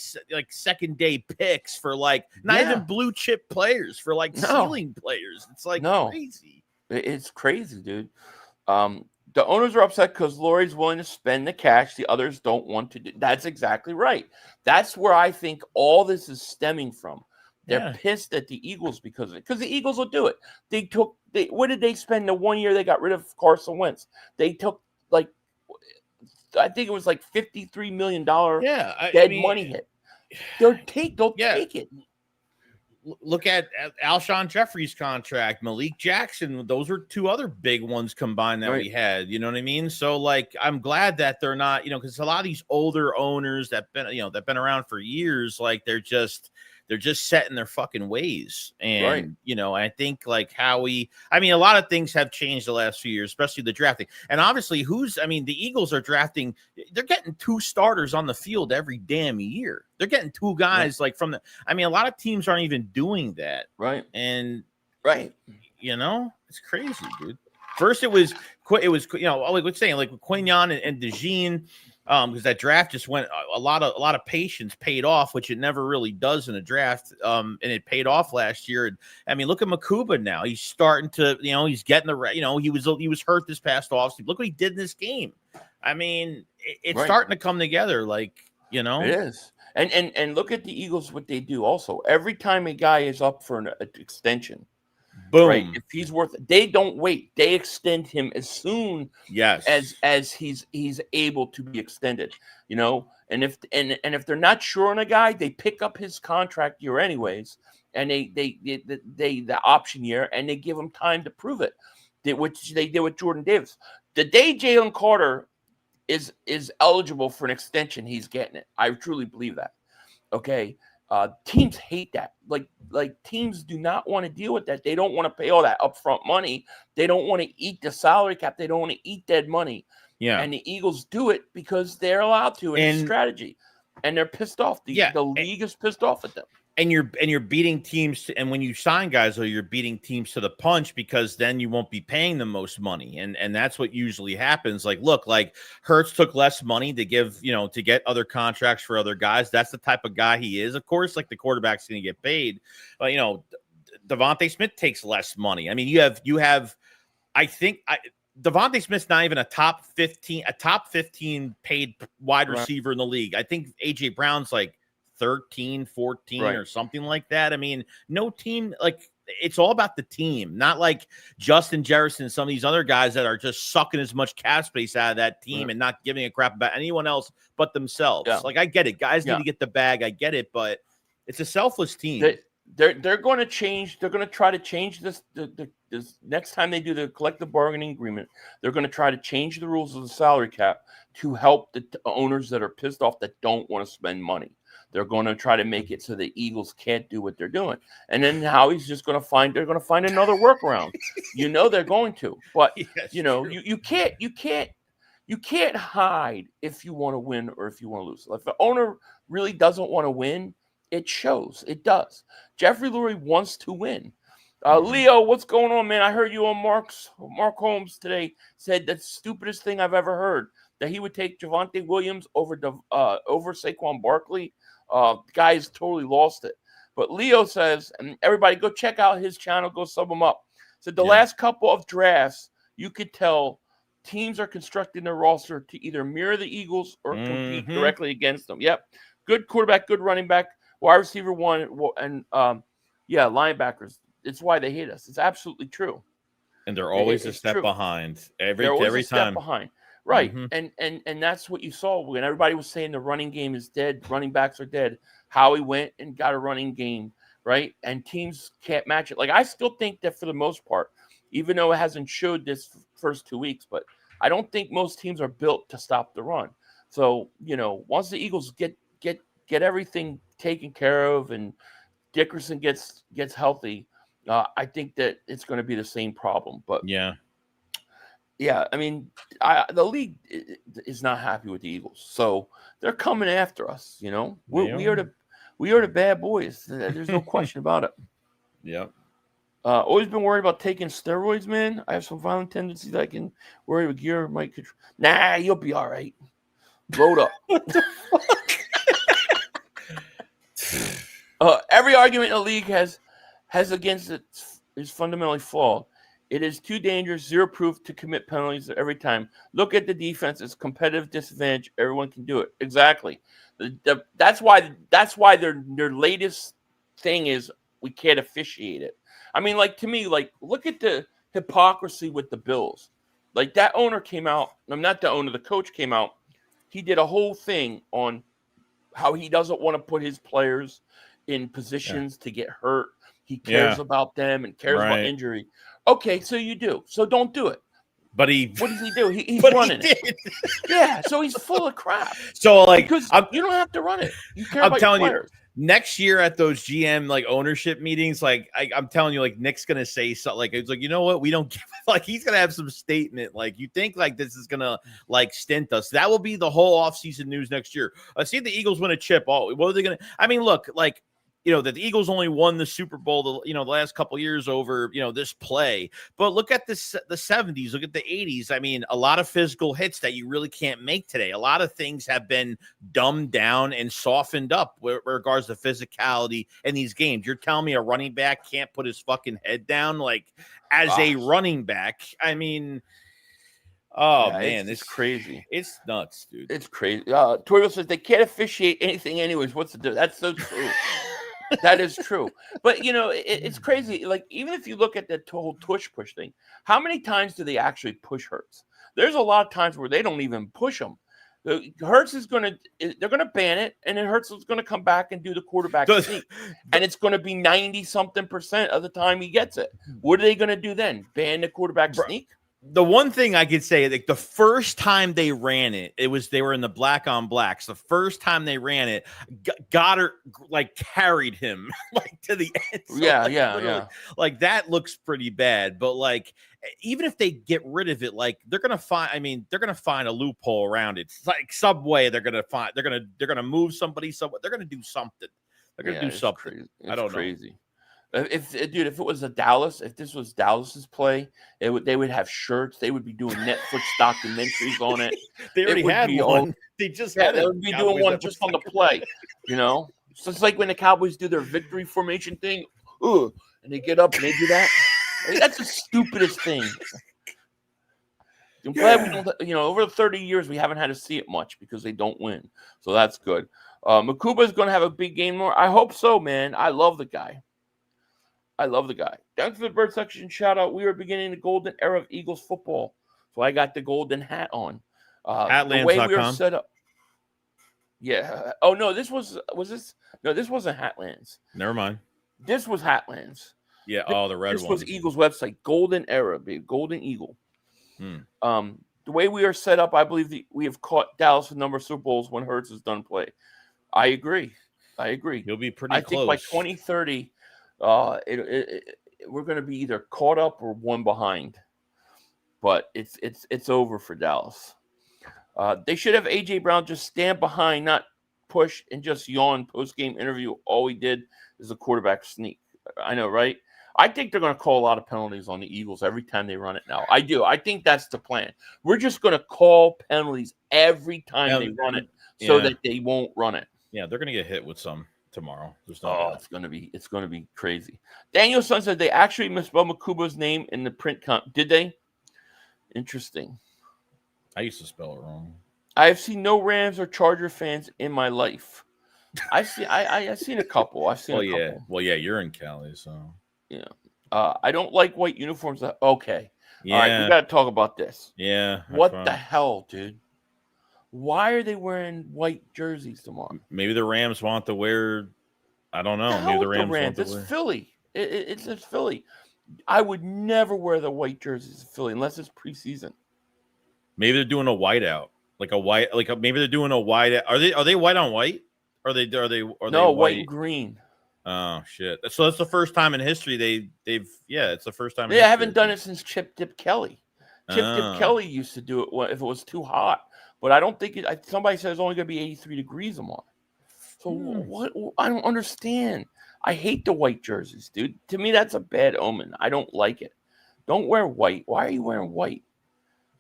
second day picks for like not even blue chip players, for like ceiling players. It's like crazy. It's crazy, dude. The owners are upset because Laurie's willing to spend the cash. The others don't want to do. That's exactly right. That's where I think all this is stemming from. They're pissed at the Eagles because of it. Because the Eagles will do it. They took what did they spend the 1 year they got rid of Carson Wentz? They took like, I think it was like $53 million dead money hit. They'll take it. Look at Alshon Jeffrey's contract, Malik Jackson. Those are two other big ones combined that we had. You know what I mean? So, like, I'm glad that they're not, because a lot of these older owners that been around for years, like they're just set in their fucking ways. And, I think like Howie, a lot of things have changed the last few years, especially the drafting. And obviously the Eagles are drafting, they're getting 2 starters on the field every damn year. They're getting 2 guys like from a lot of teams aren't even doing that. Right. And, it's crazy, dude. First it was like we're saying, like with Quignon and DeJean, because that draft just went a lot of patience paid off, which it never really does in a draft. And it paid off last year. And look at Makuba now. He's starting to, he's getting he was hurt this past offseason. Look what he did in this game. It's starting to come together. Like, it is. And look at the Eagles, what they do also. Every time a guy is up for an extension, boom. Right. If he's worth it, they don't wait. They extend him as soon as he's able to be extended. And if they're not sure on a guy, they pick up his contract year anyways, and they the option year, and they give him time to prove it. Which they did with Jordan Davis. The day Jalen Carter is eligible for an extension, he's getting it. I truly believe that. Okay. Teams hate that. Like teams do not want to deal with that. They don't want to pay all that upfront money. They don't want to eat the salary cap. They don't want to eat dead money. Yeah. And the Eagles do it because they're allowed to. And it's strategy. And they're pissed off. The league is pissed off at them. And you're beating teams, and when you sign guys, you're beating teams to the punch, because then you won't be paying them most money, and that's what usually happens. Like, look, like Hurts took less money to give, to get other contracts for other guys. That's the type of guy he is. Of course, like the quarterback's going to get paid, but Devontae Smith takes less money. You have, I think Devontae Smith's not even a top 15 paid wide receiver in the league. I think AJ Brown's like 13, 14 or something like that. No team, like, it's all about the team, not like Justin Jefferson and some of these other guys that are just sucking as much cap space out of that team and not giving a crap about anyone else but themselves. Yeah. Like, I get it. Guys need to get the bag. I get it, but it's a selfless team. They're going to change. They're going to try to change this. This next time they do the collective bargaining agreement, they're going to try to change the rules of the salary cap to help the owners that are pissed off that don't want to spend money. They're going to try to make it so the Eagles can't do what they're doing. And then Howie's just going to find another workaround. They're going to. But you can't hide if you want to win or if you want to lose. If the owner really doesn't want to win, it shows. It does. Jeffrey Lurie wants to win. Leo, what's going on, man? I heard you on Mark Holmes today said the stupidest thing I've ever heard, that he would take Javonte Williams over Saquon Barkley. The guy's totally lost it. But Leo says, and everybody go check out his channel, go sub him up. Said the last couple of drafts, you could tell teams are constructing their roster to either mirror the Eagles or compete directly against them. Yep. Good quarterback, good running back, wide receiver one, and linebackers. It's why they hate us. It's absolutely true. And they're always a step behind every time. Step behind. Right. And that's what you saw when everybody was saying the running game is dead, running backs are dead. Howie went and got a running game, right? And teams can't match it. Like, I still think that for the most part, even though it hasn't showed this first 2 weeks, but I don't think most teams are built to stop the run. So, once the Eagles get everything taken care of and Dickerson gets healthy, I think that it's going to be the same problem. But yeah, the league is not happy with the Eagles, so they're coming after us. We are the bad boys. There's no question about it. Yeah. Always been worried about taking steroids, man. I have some violent tendencies. I can worry with gear might control. Nah, you'll be all right. Load up. What the fuck? Every argument in the league has against it is fundamentally flawed. It is too dangerous, zero proof to commit penalties every time. Look at the defense; it's competitive disadvantage. Everyone can do it. Exactly. That's why their latest thing is we can't officiate it. To me, look at the hypocrisy with the Bills. Like that owner came out. I'm not the owner. The coach came out. He did a whole thing on how he doesn't want to put his players in positions to get hurt. He cares about them and cares about injury. Okay, so you do. So don't do it. But what does he do? He's running it. Yeah, so he's full of crap. So like, because you don't have to run it. You care about telling your players. Next year at those GM like ownership meetings, like I'm telling you, like Nick's gonna say something like it's like, you know what, we don't give like he's gonna have some statement like you think like this is gonna like stint us. That will be the whole offseason news next year. See if the Eagles win a chip. Oh, what are they gonna? I mean, look, like. That the Eagles only won the Super Bowl, the last couple of years over, this play. But look at the 70s, look at the 80s. I mean, a lot of physical hits that you really can't make today. A lot of things have been dumbed down and softened up with regards to physicality in these games. You're telling me a running back can't put his fucking head down like as a running back? I mean, man, it's crazy. It's nuts, dude. It's crazy. Torio says they can't officiate anything anyways. What's the do? That's so true. That is true. But, it's crazy. Like, even if you look at the whole tush push thing, how many times do they actually push Hurts? There's a lot of times where they don't even push him. Hurts is they're going to ban it, and then Hurts is going to come back and do the quarterback sneak. And it's going to be 90-something% of the time he gets it. What are they going to do then? Ban the quarterback sneak? The one thing I could say, like the first time they ran it, they were in the black on blacks. The first time they ran it, Goddard like carried him like to the end. So, yeah. Like that looks pretty bad. But like, even if they get rid of it, like they're gonna find a loophole around it. It's like Subway. They're gonna move somebody. They're gonna do something. They're gonna do something. Crazy. I don't know. Crazy. If it was if this was Dallas's play, they would have shirts. They would be doing Netflix documentaries on it. They already had one. They just had they would be doing one just on the play. So it's like when the Cowboys do their victory formation thing, and they get up and they do that. That's the stupidest thing. I'm glad we don't. Over 30 years we haven't had to see it much because they don't win, so that's good. Makuba is going to have a big game more. I hope so, man. I love the guy. Thanks for the bird section shout out. We are beginning the golden era of Eagles football. So I got the golden hat on. The way we were set up. Yeah. Oh no, this was this? No, this wasn't Hatlands. Never mind. This was Hatlands. Yeah. The red one. This was Eagles website. Golden era, baby. Golden Eagle. The way we are set up, I believe we have caught Dallas with number of Super Bowls when Hurts is done play. I agree. He'll be pretty close. I think by 2030. We're going to be either caught up or one behind, but it's over for Dallas. They should have AJ Brown just stand behind, not push, and just yawn post-game interview. All he did is a quarterback sneak. I know, right? I think they're going to call a lot of penalties on the Eagles every time they run it now. I do. I think that's the plan. We're just going to call penalties every time they run it so that they won't run it. Yeah, they're going to get hit with some tomorrow. It's gonna be crazy. Danielson said they actually misspelled Makuba's name in the print comp. Did they? Interesting. I used to spell it wrong. I have seen no Rams or Charger fans in my life. I've seen a couple. Couple. Well, yeah, you're in Cali, so yeah. I don't like white uniforms. Okay. Yeah. All right, we gotta talk about this. Yeah. What the hell, dude? Why are they wearing white jerseys tomorrow? Maybe the Rams want to wear. I don't know. Maybe the Rams want to wear. It's Philly. It's Philly. I would never wear the white jerseys in Philly unless it's preseason. Maybe they're doing a whiteout, maybe they're doing a whiteout. Are they white on white? Are they white and green? Oh shit! So that's the first time in history it's the first time. They haven't done it since Chip Dip Kelly. Chip Dip Kelly used to do it if it was too hot. But I don't think somebody said it's only going to be 83 degrees tomorrow. So what? I don't understand. I hate the white jerseys, dude. To me, that's a bad omen. I don't like it. Don't wear white. Why are you wearing white?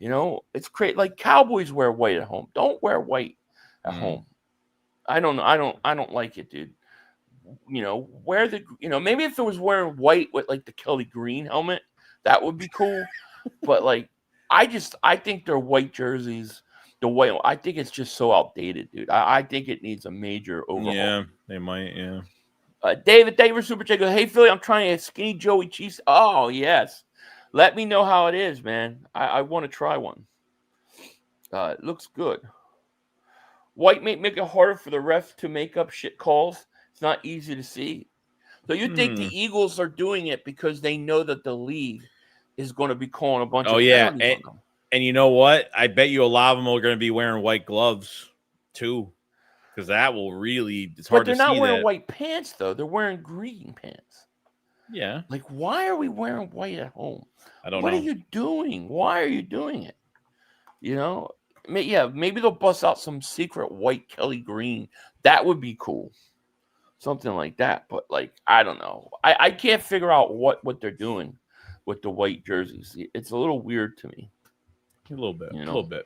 It's crazy. Like Cowboys wear white at home. Don't wear white at home. I don't know. I don't like it, dude. Wear the. Maybe if it was wearing white with like the Kelly green helmet, that would be cool. But like, I think they're white jerseys. I think it's just so outdated, dude. I think it needs a major overhaul. Yeah, they might, yeah. David Super Chat goes, hey, Philly, I'm trying a skinny Joey Chiefs. Oh, yes. Let me know how it is, man. I want to try one. It looks good. White may make it harder for the ref to make up shit calls. It's not easy to see. So you think the Eagles are doing it because they know that the league is going to be calling a bunch of penalties on them? And you know what? I bet you a lot of them are going to be wearing white gloves too, because that will really. It's hard to see. But they're not wearing white pants though. They're wearing green pants. Yeah. Like, why are we wearing white at home? I don't know. What are you doing? Why are you doing it? You know. Yeah, maybe they'll bust out some secret white Kelly green. That would be cool. Something like that. But, like, I don't know. I can't figure out what they're doing with the white jerseys. It's a little weird to me. A little bit. You know? A little bit.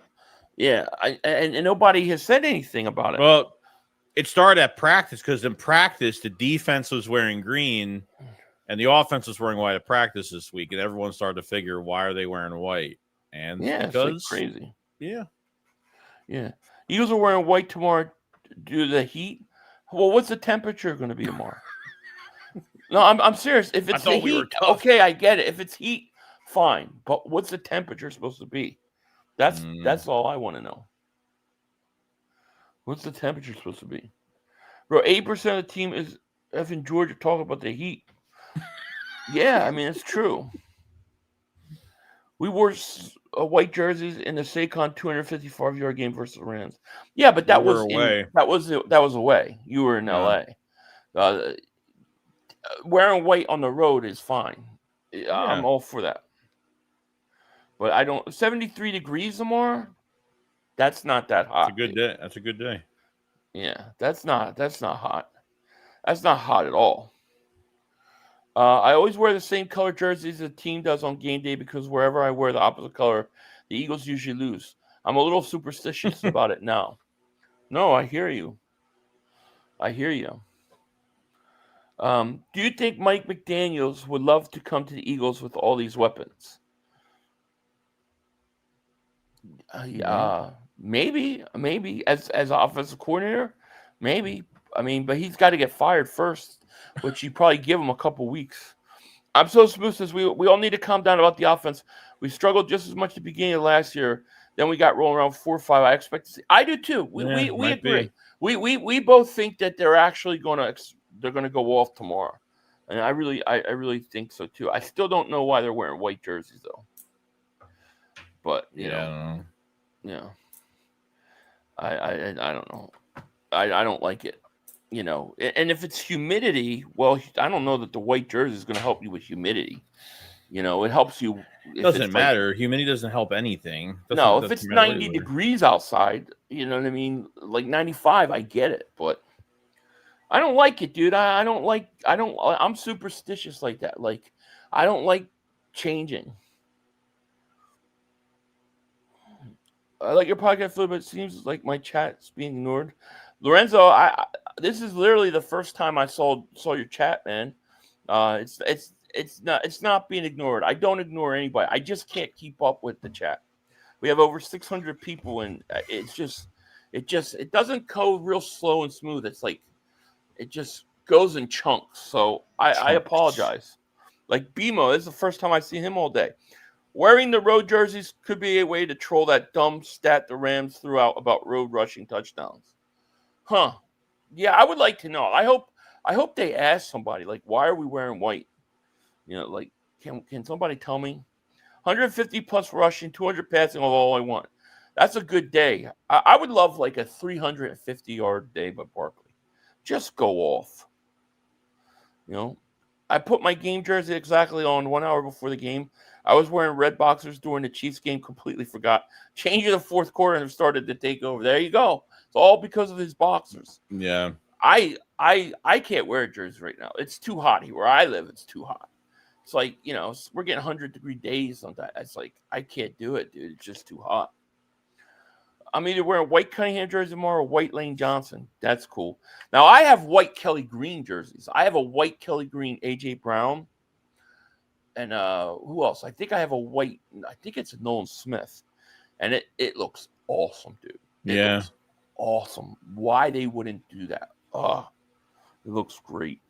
Yeah. And nobody has said anything about it. Well, it started at practice because in practice, the defense was wearing green and the offense was wearing white at practice this week. And everyone started to figure, why are they wearing white? And yeah, because, it's like crazy. Yeah. Yeah. Eagles are wearing white tomorrow due to the heat. Well, what's the temperature going to be tomorrow? No, I'm serious. If it's the heat, okay, I get it. If it's heat, fine. But what's the temperature supposed to be? That's all I want to know. What's the temperature supposed to be? Bro, 8% of the team is effing Georgia talking about the heat. Yeah, I mean, it's true. We wore white jerseys in the Saquon 255-yard game versus the Rams. Yeah, but that was away. That was away. You were in LA. Wearing white on the road is fine. I'm all for that. But I don't. 73 degrees tomorrow. That's not that hot. It's a good day. That's a good day. Yeah, that's not hot. That's not hot at all. I always wear the same color jerseys the team does on game day because wherever I wear the opposite color, the Eagles usually lose. I'm a little superstitious about it now. No, I hear you. Do you think Mike McDaniels would love to come to the Eagles with all these weapons? Maybe as offensive coordinator, maybe. I mean, but he's got to get fired first, which you probably give him a couple weeks. I'm so smooth says we all need to calm down about the offense. We struggled just as much at the beginning of last year. Then we got rolling around 4-5. I expect to see. I do too. We agree. We both think that they're actually gonna go off tomorrow, and I really think so too. I still don't know why they're wearing white jerseys though. But you know, I don't know. I don't like it. You know, and if it's humidity, well, I don't know that the white jersey is going to help you with humidity. You know, it helps you. It doesn't matter. Humidity doesn't help anything. If it's 90 degrees outside, you know what I mean? Like 95, I get it. But I don't like it, dude. I'm superstitious like that. Like, I don't like changing. I like your podcast a little bit. It seems like my chat's being ignored. Lorenzo, this is literally the first time I saw your chat, man. It's not being ignored. I don't ignore anybody. I just can't keep up with the chat. We have over 600 people, and it doesn't go real slow and smooth. It's like it just goes in chunks. So I apologize. Like BMO, this is the first time I see him all day. Wearing the road jerseys could be a way to troll that dumb stat the Rams threw out about road rushing touchdowns. Huh. Yeah, I would like to know. I hope they ask somebody, like, why are we wearing white? You know, like, can somebody tell me? 150 plus rushing, 200 passing, all I want. That's a good day. I would love like a 350-yard day by Barkley. Just go off. You know, I put my game jersey exactly on 1 hour before the game. I was wearing red boxers during the Chiefs game, completely forgot. Changed in the fourth quarter and started to take over. There you go. It's all because of his boxers. Yeah. I can't wear a jersey right now. It's too hot here. Where I live, it's too hot. It's like, you know, we're getting 100-degree days sometimes. It's like, I can't do it, dude. It's just too hot. I'm either wearing a white Cunningham jersey tomorrow or white Lane Johnson. That's cool. Now, I have white Kelly Green jerseys. I have a white Kelly Green A.J. Brown. And who else? I think I have a white. I think it's a Nolan Smith. And it looks awesome, dude. It looks awesome. Why they wouldn't do that? It looks great.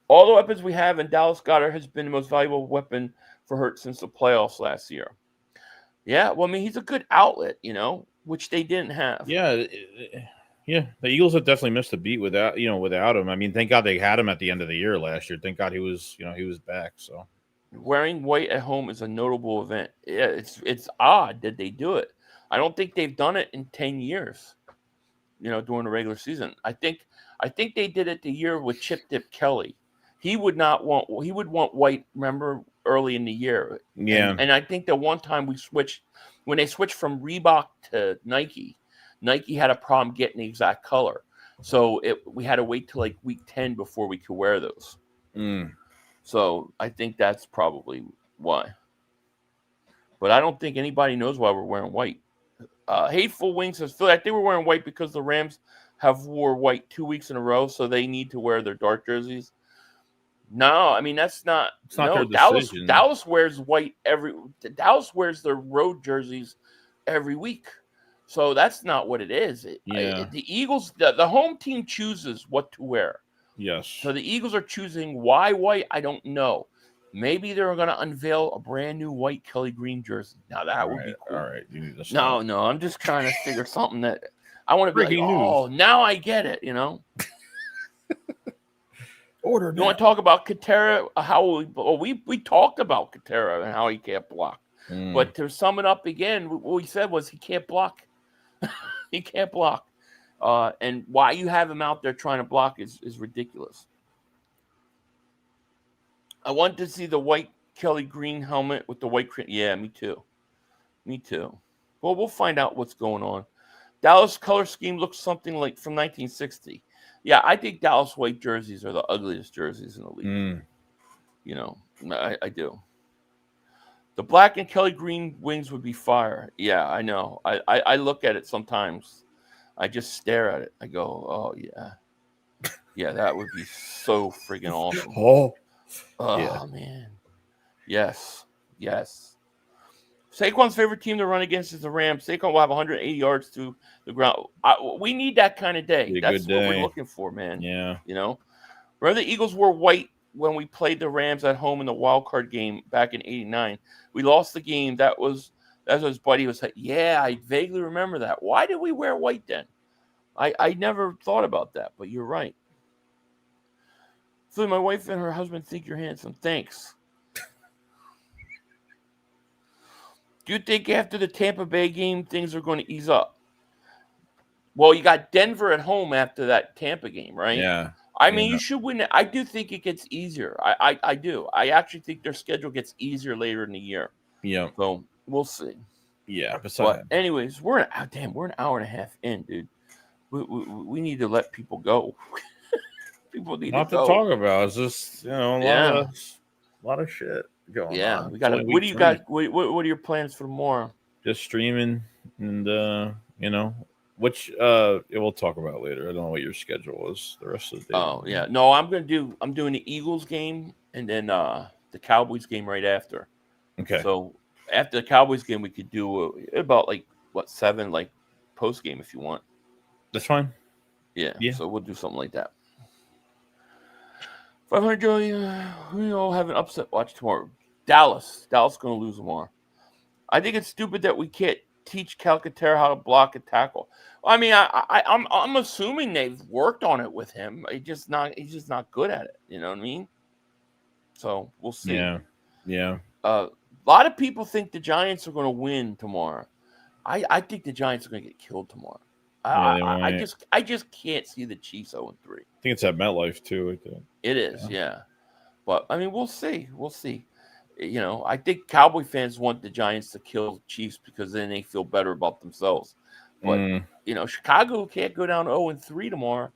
All the weapons we have, and Dallas Goedert has been the most valuable weapon for Hurts since the playoffs last year. Yeah, well, I mean, he's a good outlet, which they didn't have. Yeah, yeah. The Eagles have definitely missed a beat without him. I mean, thank God they had him at the end of the year last year. Thank God he was back. So Wearing white at home is a notable event. Yeah, it's odd that they do it. I don't think they've done it in 10 years. During the regular season. I think they did it the year with Chip Dip Kelly. He would want white, remember, early in the year. Yeah. And I think that one time when they switched from Reebok to Nike had a problem getting the exact color. So we had to wait till like week 10 before we could wear those. So I think that's probably why. But I don't think anybody knows why we're wearing white. Hateful Wings says, Phil, I think we're wearing white because the Rams have wore white 2 weeks in a row, so they need to wear their dark jerseys. No, I mean that's not. It's not their decision. Dallas wears white Dallas wears their road jerseys every week, so that's not what it is. The Eagles, the home team chooses what to wear. Yes. So the Eagles are choosing why white. I don't know. Maybe they're going to unveil a brand new white Kelly Green jersey. Now that would be cool. All right. You need to No, I'm just trying to figure something that I want to be Breaking like, oh, now I get it, Order. You want to talk about Katera? We talked about Katera and how he can't block. But to sum it up again, what we said was he can't block. He can't block. And why you have him out there trying to block is ridiculous. I want to see the white Kelly Green helmet with the white. Yeah, me too. Well, we'll find out what's going on. Dallas color scheme looks something like from 1960. Yeah, I think Dallas white jerseys are the ugliest jerseys in the league. I do. The black and Kelly Green wings would be fire. Yeah, I know. I look at it sometimes. I just stare at it. I go, oh, yeah. Yeah, that would be so freaking awesome. Oh, yeah. Man. Yes. Saquon's favorite team to run against is the Rams. Saquon will have 180 yards to the ground. We need that kind of day. That's what we're looking for, man. Yeah. Remember the Eagles wore white when we played the Rams at home in the wild card game back in '89. We lost the game. That's what his buddy was like. Yeah, I vaguely remember that. Why did we wear white then? I never thought about that, but you're right. So my wife and her husband think you're handsome. Thanks. Do you think after the Tampa Bay game things are going to ease up? Well, you got Denver at home after that Tampa game, right? Yeah. I mean, you should win it. I do think it gets easier. I do. I actually think their schedule gets easier later in the year. Yeah. So we'll see. Yeah. But anyways, we're an hour and a half in, dude. We need to let people go. People need not to go. talk about. It's just a lot of shit going on. Yeah, we got. What do you got? What are your plans for tomorrow? Just streaming, and which we'll talk about later. I don't know what your schedule is the rest of the day. Oh yeah, no, I'm doing the Eagles game and then the Cowboys game right after. Okay. So after the Cowboys game, we could do about 7 post game if you want. That's fine. Yeah. So we'll do something like that. 500 Joey, we all have an upset watch tomorrow. Dallas going to lose tomorrow. I think it's stupid that we can't teach Calcaterra how to block a tackle. I mean, I'm assuming they've worked on it with him. He's just not good at it. You know what I mean? So we'll see. Yeah. A lot of people think the Giants are going to win tomorrow. I think the Giants are going to get killed tomorrow. I just can't see the Chiefs 0-3. I think it's at MetLife too. I think it is, yeah. But I mean, we'll see. I think Cowboy fans want the Giants to kill the Chiefs because then they feel better about themselves. But Chicago can't go down 0-3 tomorrow.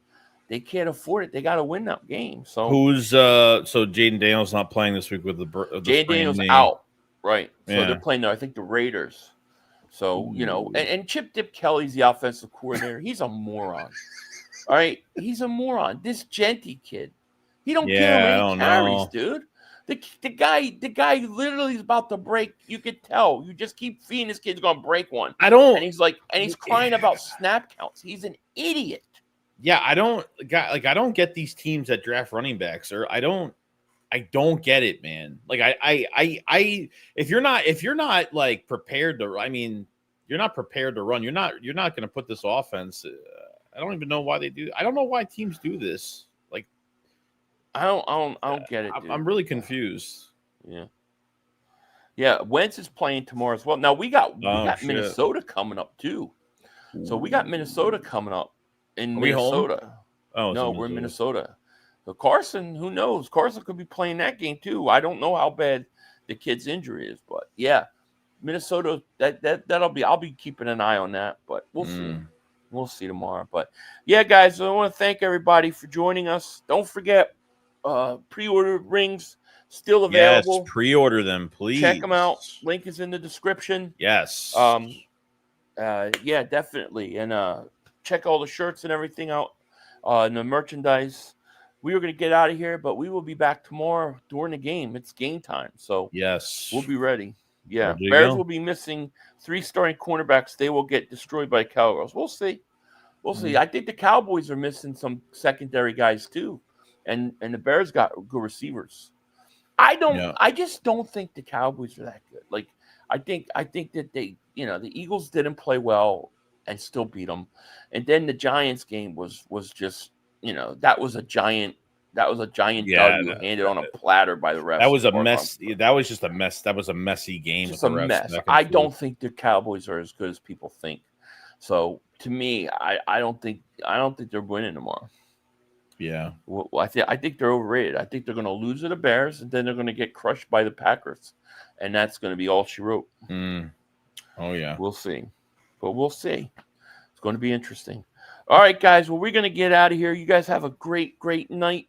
They can't afford it. They got to win that game. So who's so Jaden Daniels not playing this week with the Jaden Daniels out, right? So they're playing I think the Raiders. So, and Chip Dip Kelly's the offensive coordinator. He's a moron. All right? He's a moron. This Genty kid. He don't care how many carries, dude. The guy literally is about to break. You could tell. You just keep feeding this kid's going to break one. I don't. And he's crying about snap counts. He's an idiot. Yeah, I don't get these teams that draft running backs, or I don't get it, man. Like I if you're not like prepared to, I mean, you're not prepared to run. You're not going to put this offense. I don't even know why they do. I don't know why teams do this. Like, I don't get it, dude. I'm really confused. Yeah. Wentz is playing tomorrow as well. Now we got Minnesota coming up too. So we got Minnesota coming up in Minnesota. Oh no, we're in Minnesota. So Carson, who knows? Carson could be playing that game too. I don't know how bad the kid's injury is, but yeah, Minnesota. I'll be keeping an eye on that, but we'll see. We'll see tomorrow. But yeah, guys, I want to thank everybody for joining us. Don't forget, pre-order rings still available. Yes, pre-order them, please. Check them out. Link is in the description. Yes. Yeah, definitely. And check all the shirts and everything out, and the merchandise. We were going to get out of here, but we will be back tomorrow during the game. It's game time. So yes, we'll be ready. Yeah. Well, Bears will be missing 3 starting cornerbacks. They will get destroyed by Cowboys. We'll see. We'll see. I think the Cowboys are missing some secondary guys too. And the Bears got good receivers. I just don't think the Cowboys are that good. Like, I think that they, the Eagles didn't play well and still beat them. And then the Giants game was just, that was a giant W handed on a platter by the refs. That was a mess. That was just a mess. That was a messy game. Just a mess. I don't think the Cowboys are as good as people think. So to me, I don't think they're winning tomorrow. Yeah. Well, I think they're overrated. I think they're going to lose to the Bears, and then they're going to get crushed by the Packers, and that's going to be all she wrote. Oh yeah. We'll see, but we'll see. It's going to be interesting. All right, guys. Well, we're going to get out of here. You guys have a great night.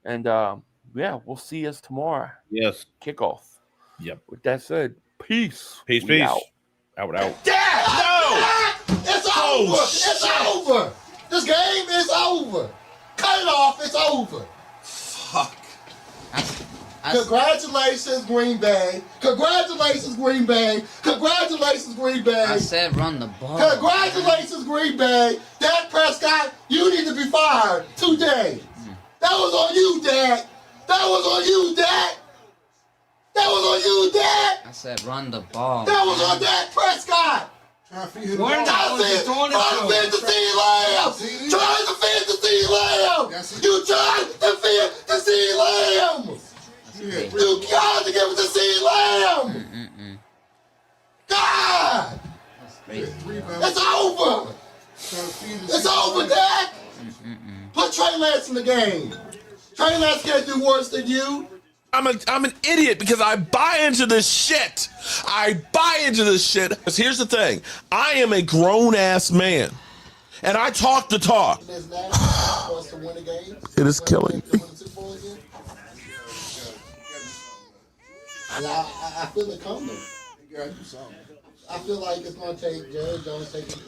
And, yeah, we'll see you tomorrow. Yes. Kickoff. Yep. With that said, peace. Peace. Out. Out. Dad! No! It's over! It's over! This game is over! Cut it off! It's over! Fuck. Congratulations, Green Bay. Congratulations, Green Bay. Congratulations, Green Bay. I said run the ball. Congratulations, Green Bay. Dak Prescott, you need to be fired today. That was on you, Dad. That was on you, Dad. That was on you, Dad. I said run the ball. That was on Dak Prescott. Trying to feed the Lamb. Trying to feed the Lamb. You tried to feed the Lamb. You got to give it to C. Lamb. God. It's over. It's over, Dak. Put Trey Lance in the game. Trey Lance can't do worse than you. I'm an idiot because I buy into this shit. Because here's the thing. I am a grown-ass man. And I talk the talk. It is killing me. I feel it coming. I feel like it's going to take Jerry Jones taking